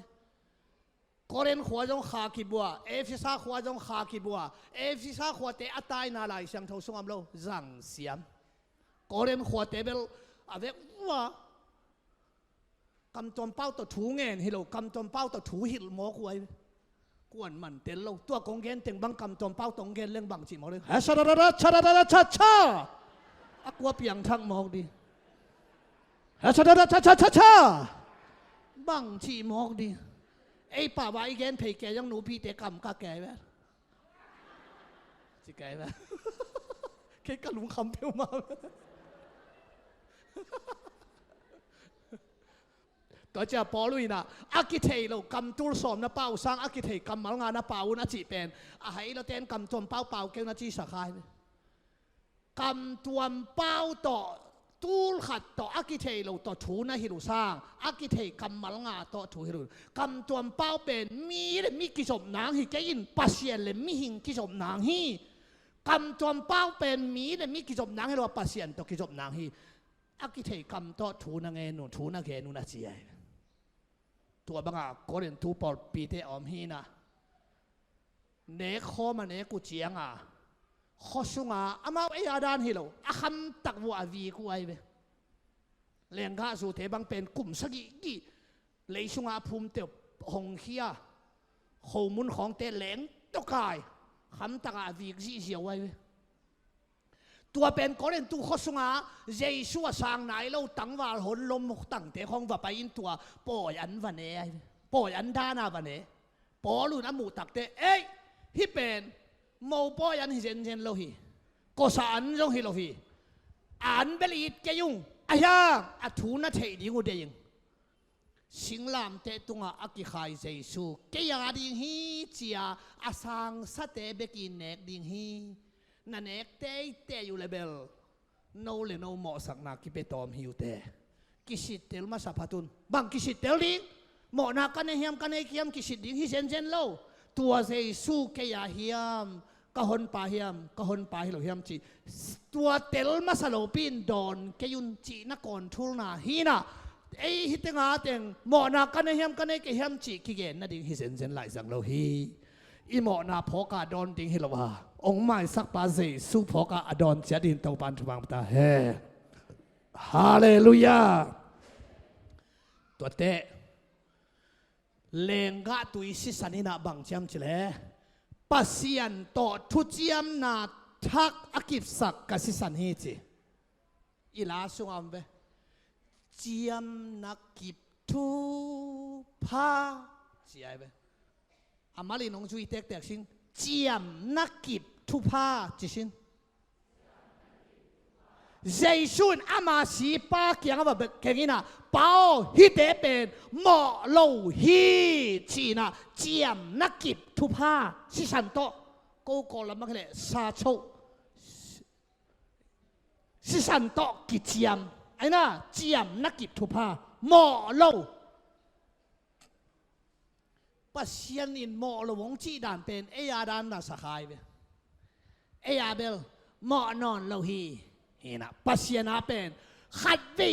Speaker 1: กอเรนขวาจงขากิบัวเอฟซิซาขวาจงขากิบัวเอฟซิซาขวาเตอตายนาลายเสียงเท่าสงอมโลจังเสียมกอเรนขวาเตเบลอาเวว่ากำจอมเป้าต่อถูเงินฮิโลกำจอมเป้าต่อถูหิลหมอกไว้กวนมันเตลโลตัวกงเกนเต็งบังกำจอมเป้าตงเกนเรื่องบังจีหมอกเลยชาดาดาชาดาดาชาชาอักว่าเปียงทั้งหมอกดีชาดาดาชาชาชาชาบังจีหมอกดีไอ้ป่าวไอ้แกนเพยแกยังหนูพี่เตะกำกะแกไว้สิแกไว้แค่กระลุงคำเพียวมาต่อจากปอลุยนะอากิเทยเรากำตูสอมนะเป้าสร้างอากิเทยกำมัลงานนะเป้านะจีเป็นอาให้เราเต้นกำจวมเป้าเป้าเกี่ยวนะจีสักใครกำจวมเป้าต่อตูลขัดต่ออากิเทยเราต่อถูนะฮิรุสร้างอากิเทยกำมัลงาต่อถูฮิรุกำจวมเป้าเป็นมีกิจมนางฮิแกอินปัสเซียนเลยมีหิงกิจมนางฮีกำจวมเป้าเป็นมีกิจมนางให้เราปัสเซียนต่อกิจมนางฮีอากิเทยกำต่อถูนะเงินถูนะเกนุนะจีตัวบังอาก็เรียนทูปอลปีเตอมฮีนะเนคข้อมันเนกูเจียงอ่ะข้อสุงอ่ะอามาไอ้อาดานฮิโลอาคำตักวัววีกูไอ้เบเลี้ยงข้าสู่เทบังเป็นกลุ่มสกิกิเลยสุงอ่ะภูมิเตบหงเขียโหมุนของเตเหลงตกายคำตักวีซีเสียวไว้เบตัวเป็นก็เรียนตัวข้อสุงอาเจสัวสร้างไหนเราตั้งว่าหนลมตั้งแต่ของว่าไปอินตัวปอยอันวันเน่ปอยอันด้านาวันเน่ปอลูน้ำมูตักเตเอ้ยที่เป็นโมปอยอันฮิเซนโลฮีก็สานจงฮิโลฮีอันเบลีดแกยุงอายาอัทูน่าเทดิงูเดียงสิงลามเตตุงอากิขายเจสุเกียดิงฮีเจียอาสังสเตเบกินเนกดิงฮีนั่นเองเตอยู่เลเบลโนเลโนหมอสักนักกิเปตอมหิวเตกิสิตเตลมาสัพตุนบางกิสิตเตลลิงหมอนักกันเฮียมกันเฮียมกิสิตดิงฮิเซนโลตัวเซสู้เกียเฮียมกะฮอนปาเฮียมกะฮอนปาฮิโลเฮียมจีตัวเตลมาสโลปินดอนเกยุนจีนักก่อนทุลนาฮีน่ะไอฮิตงาเตงหมอนักกันเฮียมกันเฮียมจีกิเกนนั่นดิงฮิเซนไหลสังโลฮีอีหมอนาพอกาดอนดิงฮิโลวาองค์ไม่สักปาเซสู้พอกาอดอนเจดินเตาปันทุบังตาเฮฮาเลลูยาตัวเตเลงกะตุยสิสันินาบังจำเจเลปัสยันต่อทุจยมนาทักอากิบสักกสิสันเฮจิอีลาสุงอัมเบเจียมนักกิบทุพาเจียเบอามาลีนงจุยเตกเตกชิงเจียมนักกิบทุพาจิชินเจสุนอามาสีปาเกียงแบบแค่นี้นะเป้าฮิเตเป็นหมอโลฮีจีนะเจียมนักกิบทุพาสิสันโตกูกอลมาเลยซาโชสิสันโตกิเจียมไอ้น่ะเจียมนักกิบทุพาหมอโลปัสยันอินหมอโลวงจีดานเป็นเอียดานน่ะสักใครเบเอียเบลหมอนอนโลฮีเห็นนะปัสยันเป็นขัดวิ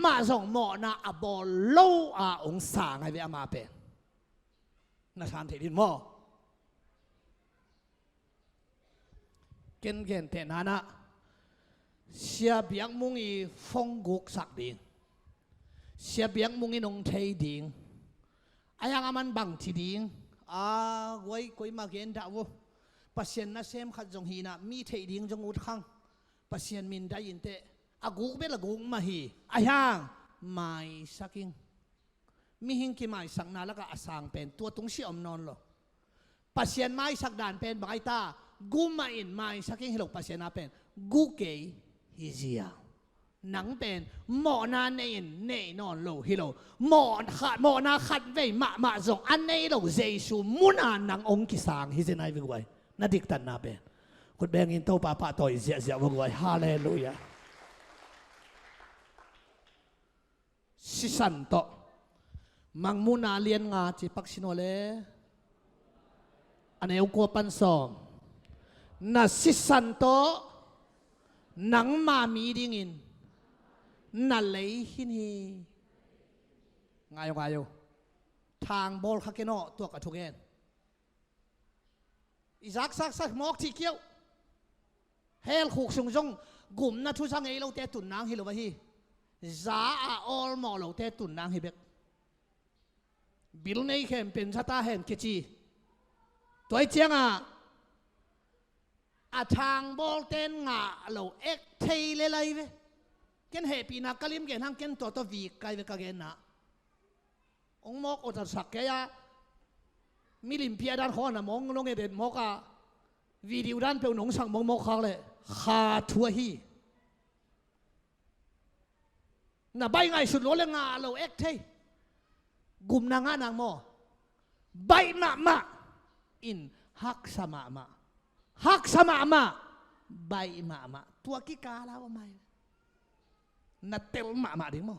Speaker 1: มาส่งหมอนะอบอลโลองศาไงเบอามาเป็นนักทานเทดินหมอเก่งเทนานะเสียเบียงมุงอีฟงกุกสักดิ่งเสียเบียงมุงอีนงเทดิ่งอายังอามันบังทีดิ่งไว้กุยมาเกณฑ์ดาวปัสยันนะเซมขัดจงฮีนะมีเทดิ่งจงอุดขังปัสยันมินได้ยินเตอากุกเบลกุกมาฮีอายังไม่สักิงมีหิงกี่ไม่สักนาแล้วก็อาสังเป็นตัวตรงชีอมนอนหรอปัสยันไม่สักด่านเป็นบางตากูมาอินไม่สักิงฮิโลปัสยันนาเป็นกูเกยฮิเซียหนังเป็นหมอนาเนนเนนอนโลฮิโลหมอนาขัดเวมาจงอันเนโลเจสุมุนานังองกิสังฮิเซนไอวิกไวนาดิกตันนาเป็นคุณแบงอินโตปาปะต่อยเสียวิกไวฮาเลลูยาสิสันโตมังมุนาเลียนงาจิปักชิโนเลอันเอวกัวปันซอม na sisanto nang mami dingin na lei hin hi ngayoทางบอลคาเกโนตัวกระทุกเองอีซักมอกที่เกี้ยวเฮลขุกซุงจงกุมนะทุสังเอเราเตตุนนางฮิโลบะฮีซาอาออลมอเราเตตุนนางฮิเบกบิลเนยเข็มเป็นชะตาเห็นกิจีตัวเจียงทางบอลเต้นงาเราเอ็กเทเลไลเวเกนเฮปีนักกลิมเกนทั้งเกนตัววีกไกเวกเกนนะองมอกอดสักแกยามิลิมเพียด้านข้อนะมองลงเด็ดมอกวิดีโอด้านเปลวหนงสั่งมอกเขาเลยขาทัวฮีน่ะใบไงสุดโลเลงาเราเอ็กเทกุมนางนางมอใบมาอินฮักสมาใบมาตัวกิกาแล้วว่าไม่น่ะเตลมาดิมอ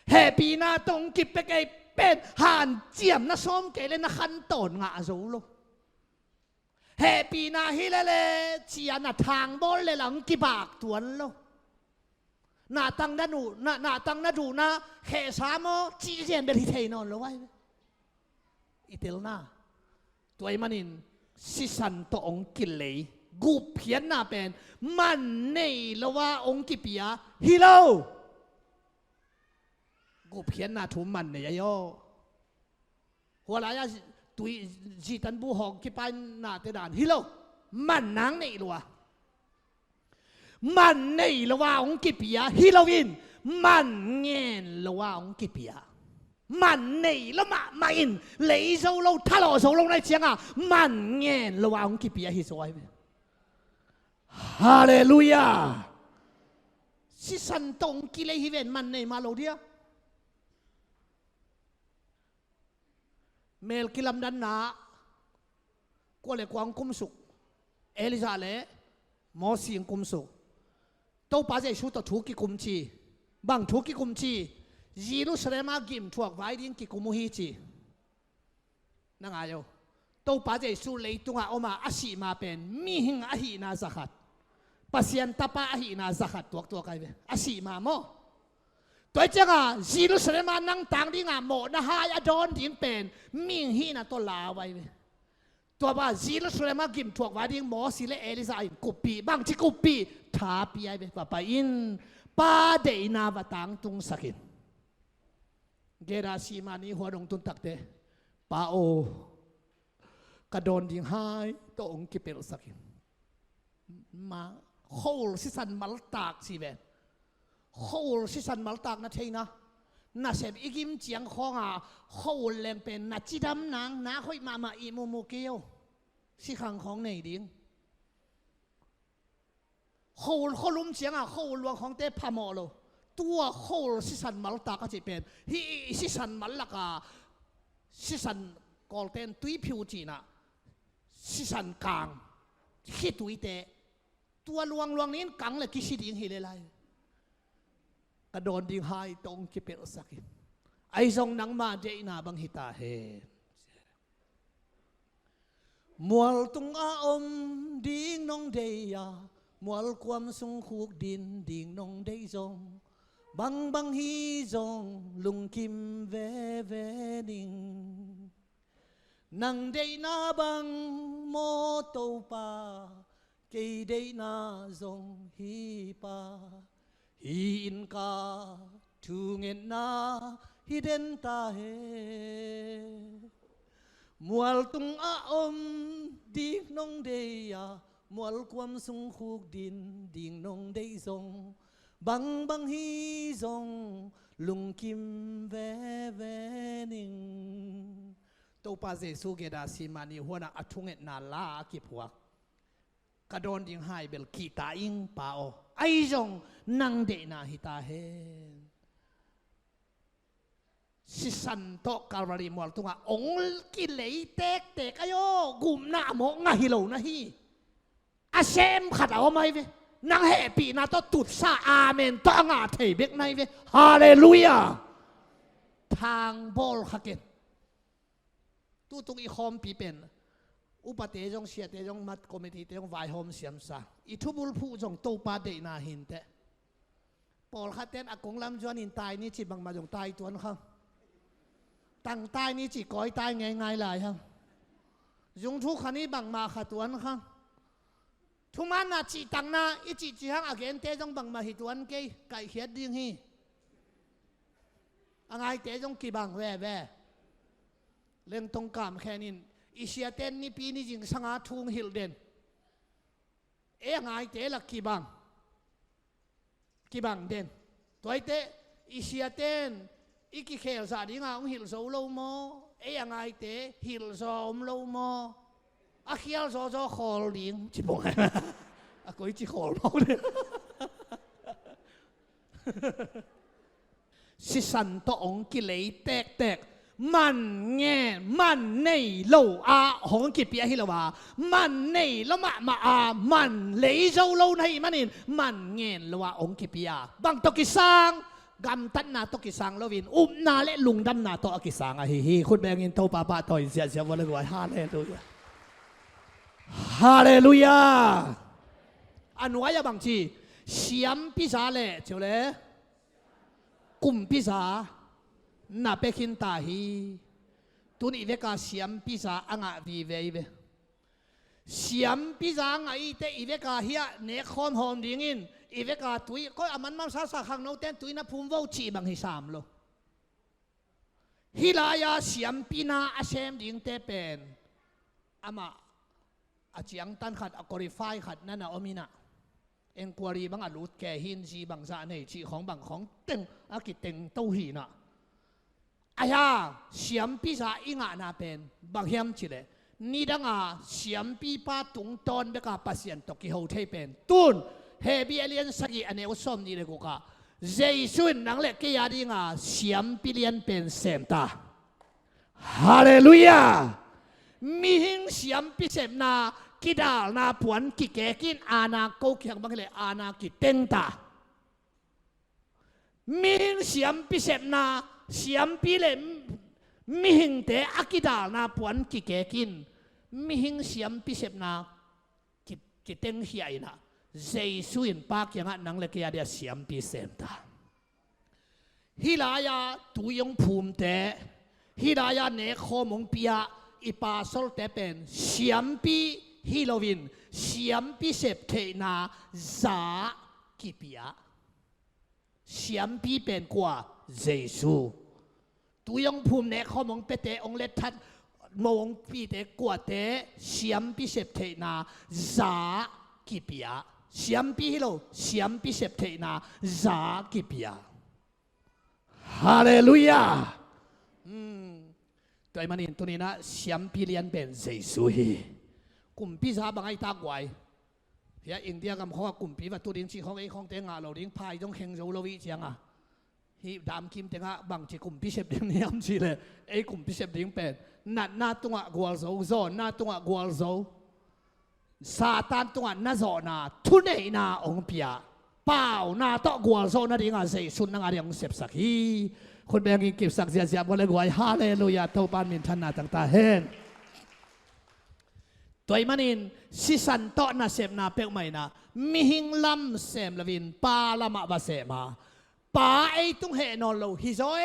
Speaker 1: เฮปีนาตรงกิบไปไกเป็นหานเจียมนะซ้อมเกลนะขันตอนงาโซโลเฮปีนาฮิเลเลเจียนะทางบอลเลยหลังกิบากตวนโลนาตังนาดูนะเฮสามอจีเจนเบลิเทนอนโลไว้อิเตลนาตัวไอ้มันอินสิสันตองกิเลกูเพียนนาเป็นมันเนยละว่าองกิปิยาฮิโลกูเพียนนาทุ่มมันเนี่ยย่อหัวไหล่ตุยจีตันบูหอกกี่ไปนาเตดานฮิโลมันนางเนี่ยลัวมันเนี่ยละว่าองกิปิยาฮิโลวินมันเงินละว่าองกิปิยามันเนี่ยละมาอินเลยโซโลทะเลาะโซโลในเชียงมันเงินละว่าองกิปิยาฮิโซไอฮาเลลูยาสิสันตงกิเลฮิเวนมันเนี่ยมาโลเดียเมลกิลัมดันนาก็เลยกวางกุมสุกเอลิซาเลมอสิงกุมสุกตัวป้าเจชูตัวทุกิกุมชีบางทุกิกุมชียีรุสเลมากิมทวกไว้ดิ้งกิกุมุฮิจีนั่งไงโยตัวป้าเจชูเลยตุงอาออกมาอาชีมาเป็นมีหิงอาหีนาสักปัสยันตาปาอาหีนาสักตัวใครเป็นอาชีมาโมตัวเจ้าจีรุสเลมานั่งต่างดิ้งโมนะฮายอดอนดิ้งเป็นมีหินะตัวลาไว้ตัวบ้าจีรุสเลมากิมทวกไว้ดิ้งหมอสิเลเอลิซาอินกุปีบางที่กุปีทาปีไอเบปะไปอินป้าเดนาบตังตุงสักินเกราซีมานีหัวดงตุนตักเตป้าโอกระโดนดิ้งหายตัวองกิเปลสักินมาโคลสิสันมัลตากสิเวนโคลสิสันมัลตากนะเทนะน่าเสพอีกิมเจียงของโคลเลมเป็นนัดจิดำนางน้าค่อยมาอีโมโมเกียวสิขังของไหนดิ้งโคลเขาลุ้มเสียงโคลลวงของเตพามอโลตัวโคลสิสันมัลตาก็จะเป็นฮิสิสันมัลลักสิสันกอลเตนตุยผิวจีน่ะสิสันกลางฮิตุยเตตัวลวงนี้กังเลยกิสิดิ้งฮิเลไลกระโดนดิ้งหายตรงกิเปลสักไอซองนังมาเจน่าบังฮิตาเฮมัวตุงอาอมดิ้งน้องเดียมัวความสุขคูกดินดิ่งน้องได้จงบังฮีจงลุงคิมเวนิงนังได้นาบังโมโตปาเกยได้นาจงฮีปาฮีอินกาทุงเงินนาฮิเดนตาเฮมัวตุงอาอมดิ่งน้องเดียมัวความสุขคูกดินดิ่งน้องได้ทรงบังฮีทรงลุงคิมเวนิงตัวป้าเจสูเกดาซีมานีหัวหน้าอัทุงเอ็ดนาลากิบหัวกระโดนดิ่งหายเบลกีตาอิงป้าโอไอจงนังเดนาฮิตาเฮสิสันโตกาลารีมัวตุงองกิเลเตกอโยกุมนาโมงะฮิโลนะฮีอาเซมขัดเอาไหมเวนางเฮปีนาต้องตุดซาอาเมนต้องอาเทเบกไนเวฮาเลลูยาทางบอลฮักเกนตู้ตรงอีคอมปีเป็น อุปเตจงเสียเตจงมัดคอมมิตี้เตจงไวโฮมเสียมซาอิทุบุลผู้จงโตปาเดนาหินเตปอลขัดเต้นอากงลำจวนหินตายนี่จีบังมาจงตายตัวนะครับตั้งตายนี่จีก้อยตายง่ายๆหลายครับยงทุกขันนี้บังมาขัดตัวนะครับทุกมันน่ะจีตังน่ะอีจีจีฮังอาเกนเตจงบังมาหิตัวนั้นเกยไก่เขียดดิ้งฮีอะไรเตจงกี่บังแว่เรื่องตรงกามแค่นี้อิเชียเต้นนี่ปีนี้จริงสังอาทุงฮิลเดนไงเตะลักกี่บังเด่นตัวเตะอิเชียเต้นอีกเคลสาดีงาฮิลโซโลโมไงเตะฮิลโซมโลโมอาเคียลโซคอลลิงจิบงไงอากุยจิคอลโมเลยสิสันโตองกิเลแตกมันเงมันในโลอาหงกิเปียฮิลวามันในละมามันเลยเจ้าโลในมันเงลวาองกิเปียบางตกิสังกำตันนาตกิสังลวินนาเลลุงดำนาตกิสังฮิคุณแบงินโตปาต่อยเสียวันละกว่าฮาเลลูยาอันวายบางทีเสียมพิซาเลเจ้าเลกุมพิซานาเปคินตาฮีตุนอีเวกาเสียมพิซาอ่างวีเวเสียมพิซาอ่างอีเตอีเวกาเฮียเนคอนหอมดิ่งินอีเวกาตุยก็อามันสาขังโนเตนตุยนับภูมิวจีบังฮิสามโลฮิลายาเสียมพินาอาเซมดิ่งเตเป็นอามาอาจียงตันขัดอกอริไฟขัดนั่นน่ะอมินะเอ็งกวารีบังอาลูดแก่หินจีบังซาเนจีของบังของเต็งอากิเต็งเต้าหีน่ะไอ้ฮะเสียมพิซาอิงานาเป็นบางเฮียมจิเลนี่ดังอ่ะเสียมพิปาตุงตอนเบกาปัสยันตกิโฮเทเป็นตุนเฮบิเอเลียนสกีอันนี้อุสมนี่เลยกูกะเจสุนนังเล็กยาดิงอ่ะเสียมพิเลียนเป็นเซมตาฮาเลลูยามีหิงเสียมพิเศษนากิดาลนาผวนกิเกกินอาณาโกเขียงบางเลยอาณากิเต็งตามีหิงเสียมพิเศษนาเสียมพิเลมีหิงเตอากิดาลนาผวนกิเกกินมีหิงเสียมพิเศษนากิเต็งเฮียนะเจสุนปากยังอ่ะนังเล็กยาเดียเสียมพิเศษตาฮิลายาตุยงภูมิเตฮิลายาเนโคมงปียอีปาโซลเตเป็นเสียมปีฮิโลวินเสียมปีเสพเทนาซากิปียเสียมปีเป็นกว่าเจซูตุยงภูมิเนโคมงเปเตองเลทัดมงปีเตกว่าเตเสียมปีเสพเทนาซากิปียเสียมปีฮิโลเสียมปีเสพเทนาซากิปียฮาเลลูยาตัวมันตัวนี้นะเสียมพิเลียนเป็นเจสุยกลุ่มพิซาบางไอ้ตากไว้เฮียอินเดียกับเขาว่ากลุ่มพิว่าตัวดิ้งชีของไอ้ของเตงอ่ะเราดิ้งพายต้องแข่งโจลวิจังอ่ะฮีดามคิมเตงอ่ะบางทีกลุ่มพิเศษดิ้งเนี่ยมันชีเลยไอ้กลุ่มพิเศษดิ้งเป็นน่าตัวกวลโซโซน่าตัวกวลโซซาตานตัวน่าโซน่าทุนเอน่าองเปียเปล่าน่าตัวกวลโซน่าดิ้งอ่ะเจสุนน่าเรียงเสพสักฮีคนแบงกินเก็บสักเสียบวันละกว่าฮาเลลูยาเท่าปานมินทันนาต่างๆเห็นตัวมันอินสิสันโตนาเสพนาเปกไม่นะมิหิงลำเสมลวินปาละมาบาเสมาปาไอตุงเหนอนโลฮิโซเอ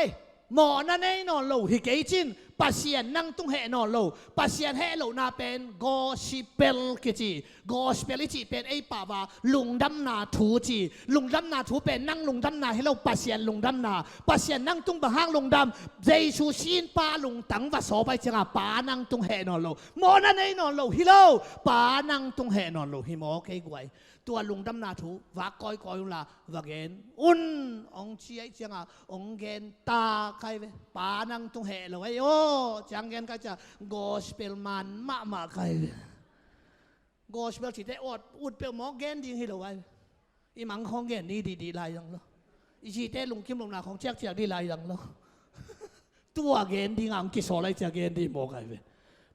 Speaker 1: หมอนั่นไอนอนโลฮิเกจินปัสยันนั่งตุงเหนอนโลปัสยันเหโลนาเป็นกอสิเปลกิจิกอสเปลจิเป็นไอป่าวาลุงดำนาทูจีลุงดำนาทูเป็นนั่งลุงดำนาให้เราปัสยันลุงดำนาปัสยันนั่งตุงบะห้างลุงดำเจชูชินปาลุงตังวัดโสไปจังปานั่งตุงเหนอนโลหมอนั่นไอนอนโลฮิโลปานั่งตุงเหนอนโลฮิโมเกยกวยตัวลุงดำนาทูวักก้อยละวักเกนองเชียจังองเกนตาใครปานั่งตุงเหนโลไอโอจังเกนก็จะกอสเปลมันมาใครกอสเปลจิตได้อุดเปลหมอเกนดิ้งให้เราไว้อีมังของเกนนี่ดีลายยัง咯อีชีเต้ลุงคิมลุงนาของเจ๊กดีลายยัง咯ตัวเกนดิ้งอังกิโซไลจะเกนดิ้งหมอใคร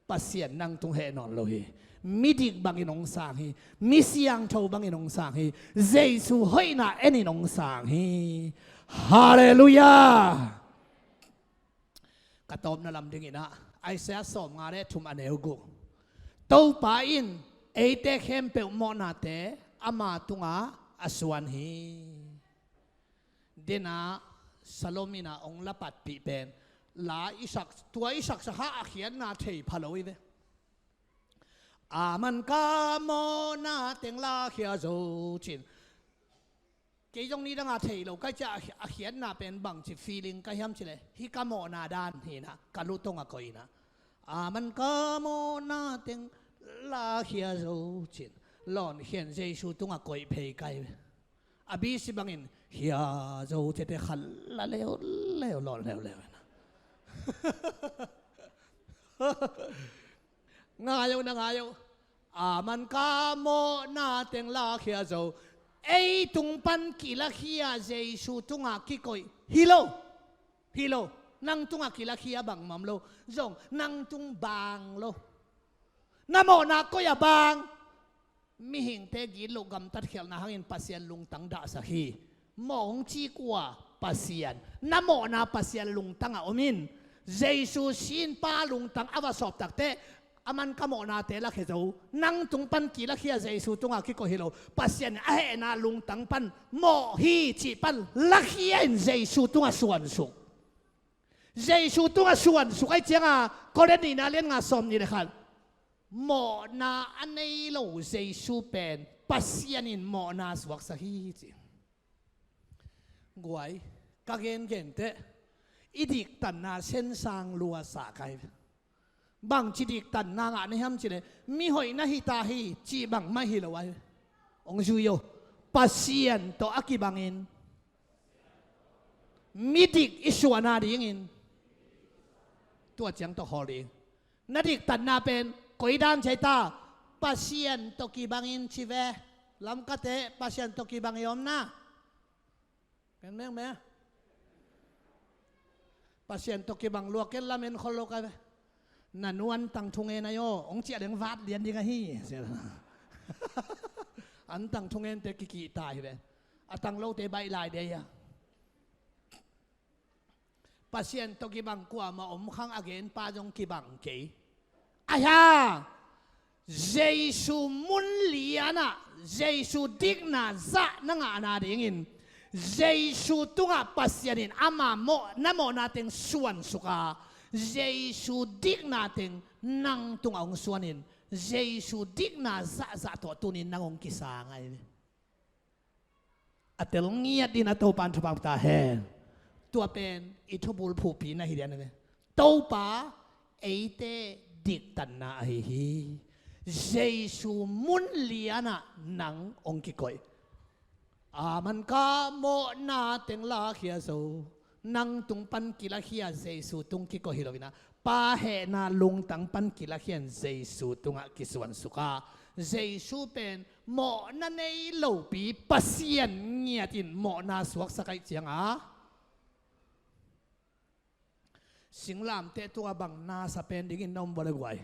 Speaker 1: ปัสเซียนนั่งตุงเหนอนโลฮีมิดิกบางอินงสางฮีมิเสียงโชบางอินงสางฮีเจสุเฮน่าเอ็นอินงสางฮีฮาเลลูยากระตอบนั่นลำดึงอินะไอเสียสมงานได้ทุมอันเอวกูต tau pa in ei te khem pe mo na te ama tunga aswan hi dena salomina ong lapat pi pen la isak tua isak sa ha akhian na thei phaloi ve aman ka mo na teng la khia zo chin cái dòng ní đang ngã thấy lâu cái cha hiện na bên bằng chỉ feeling cái ham chỉ lệ hi cả mò na đan hi na cả lũ tông à coi na mình cả mò na tiếng la khia rồi chín lon hiện dây su tông à coi phê cái abi si bangin khia rồi thế khăn la leo leo lon leo leo ngayo na ngayo mình cả mò na tiếng la khia rồi ai tung pan kila khia Jesu tunga kikoi hilo nang tunga kila khia bang mam lo zong nang tung bang lo namo na ko ya bang mi hing te gi lo gam tat khel na hangin pasian lung tang da sa hi mong chi kwa pasian namo na pasian lung tang a omin Jesu sin pa lung tang awa sop tak te aman kamo na te la khezo nang tung pan ki la khia Jesu tunga ki ko hilo pasien a he na lung tang pan mo hi chi pan la khia in Jesu tunga suan su Jesu tunga suan su ai chenga ko le ni na len nga som ni le khan mo na anei lo Jesu pen pasien in mo na swak sa hi chi guai ka gen gen te idik tan na sen sang lua sa kai bang chi dik tan na nga ni ham chi le mi hoi na hi ta hi chi bang ma hi lo wa ong ju yo pasien to akibangin mi dik iswana ding in tua chang to holi na dik tan na pen koi dan chai ta pasien to kibangin chi ve lam ka te pasien to kibang yom na pen meng me pasien to kibang luak ken lamen kholo ka nanuan tang thungen ayo ong chia deng vat lian ding a hi an tang thungen te ki tai ve atang lo te bai lai de ya pasien to ki bang kwa ma om khang again pa jong ki bang ke aya Jesu mun liana Jesu digna za na nga na ding in Jesu tunga pasienin ama mo namo nating suan suka Jesu dik nating nang tung ang suanin Jesu dik na za to tunin nangong kisangay atel ngiat din ato pan thapang ta he tua pen itubul phupi na hidian ne to pa eite dik tan na hi Jesu mun liana nang ong kikoy aman ka mo na teng la khia so nang tung pan kila khia Jesu tung ki ko hilovina pa he na lung tang pan kila khian Jesu tunga kiswan suka Jesu pen mo na nei lo pi pasien ngiatin mo na suak sakai chianga singlam te tu abang na sa pen dingin nom bolagwai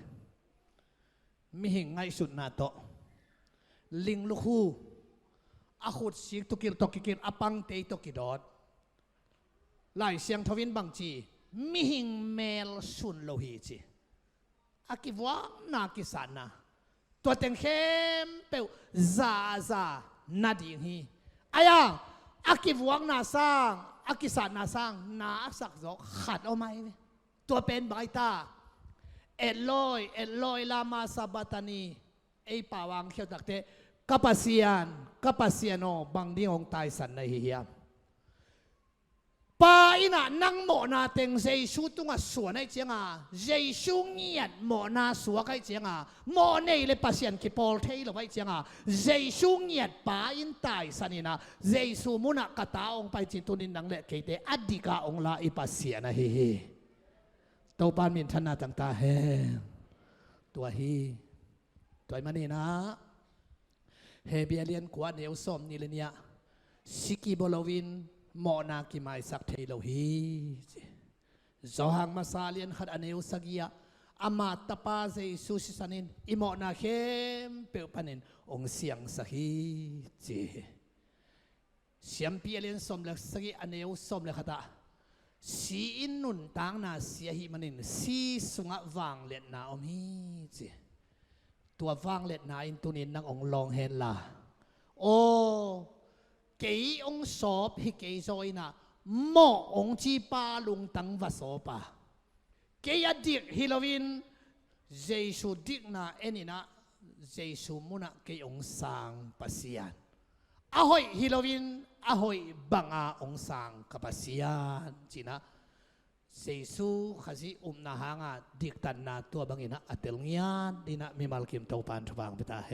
Speaker 1: mi hing ngai sut na to ling luhu akhut sik tukir tokikir apang te tokidot lai siang thawin bang chi mi hing mel sun lo hi chi akivwa na kisana to teng khem pe za na ding hi aya akivwa na sang akisana sang na sak zo khat o mai to pen bai ta Eloi lama sabatani ei pawang kheu takte kapasiano bang ding ong tai san na hi hiam pa ina nang mo na teng Jesu tunga suan ai chenga Jesu ngiat mo na suwa kai chenga mo nei le pasien ki pol thei lo bai chenga Jesu ngiat pa in tai sanina Jesu muna kata ong pai chin tunin nang le keite adika ong la i pasien na hi to pan min thana tang ta he tua hi toy mani na he bialian kwa neu som ni le nia siki bolowin mo na ki mai sak thei lo hi zohang masalian khat aneu sagia ama tapa Jesu sisanin imo na khem pe panin ong siang sa hi chi siam pialien som le sagi aneu som le khata si in nun tang na sia hi manin si sunga wang let na om hi chi ตัวฟังเล็ดนาอินตุนินนังองลองเฮนลาโอ้เกยองสอบฮิเกยซอยนะหมอองจีปาลุงตังวะสอปาเกยดิกฮิโลวินเจสุดิกนาเอนินะเจสุมุนะเกยองสังปัสยานอะหอยฮิโลวินอะหอยบังอาองสังกัปัสยานจีนะเจสุขจินาหางาดิกตันนาตัวบังอินะอัตเตลเงียนดีนะมีมัลกิมเตาปันทวังพิตาเฮ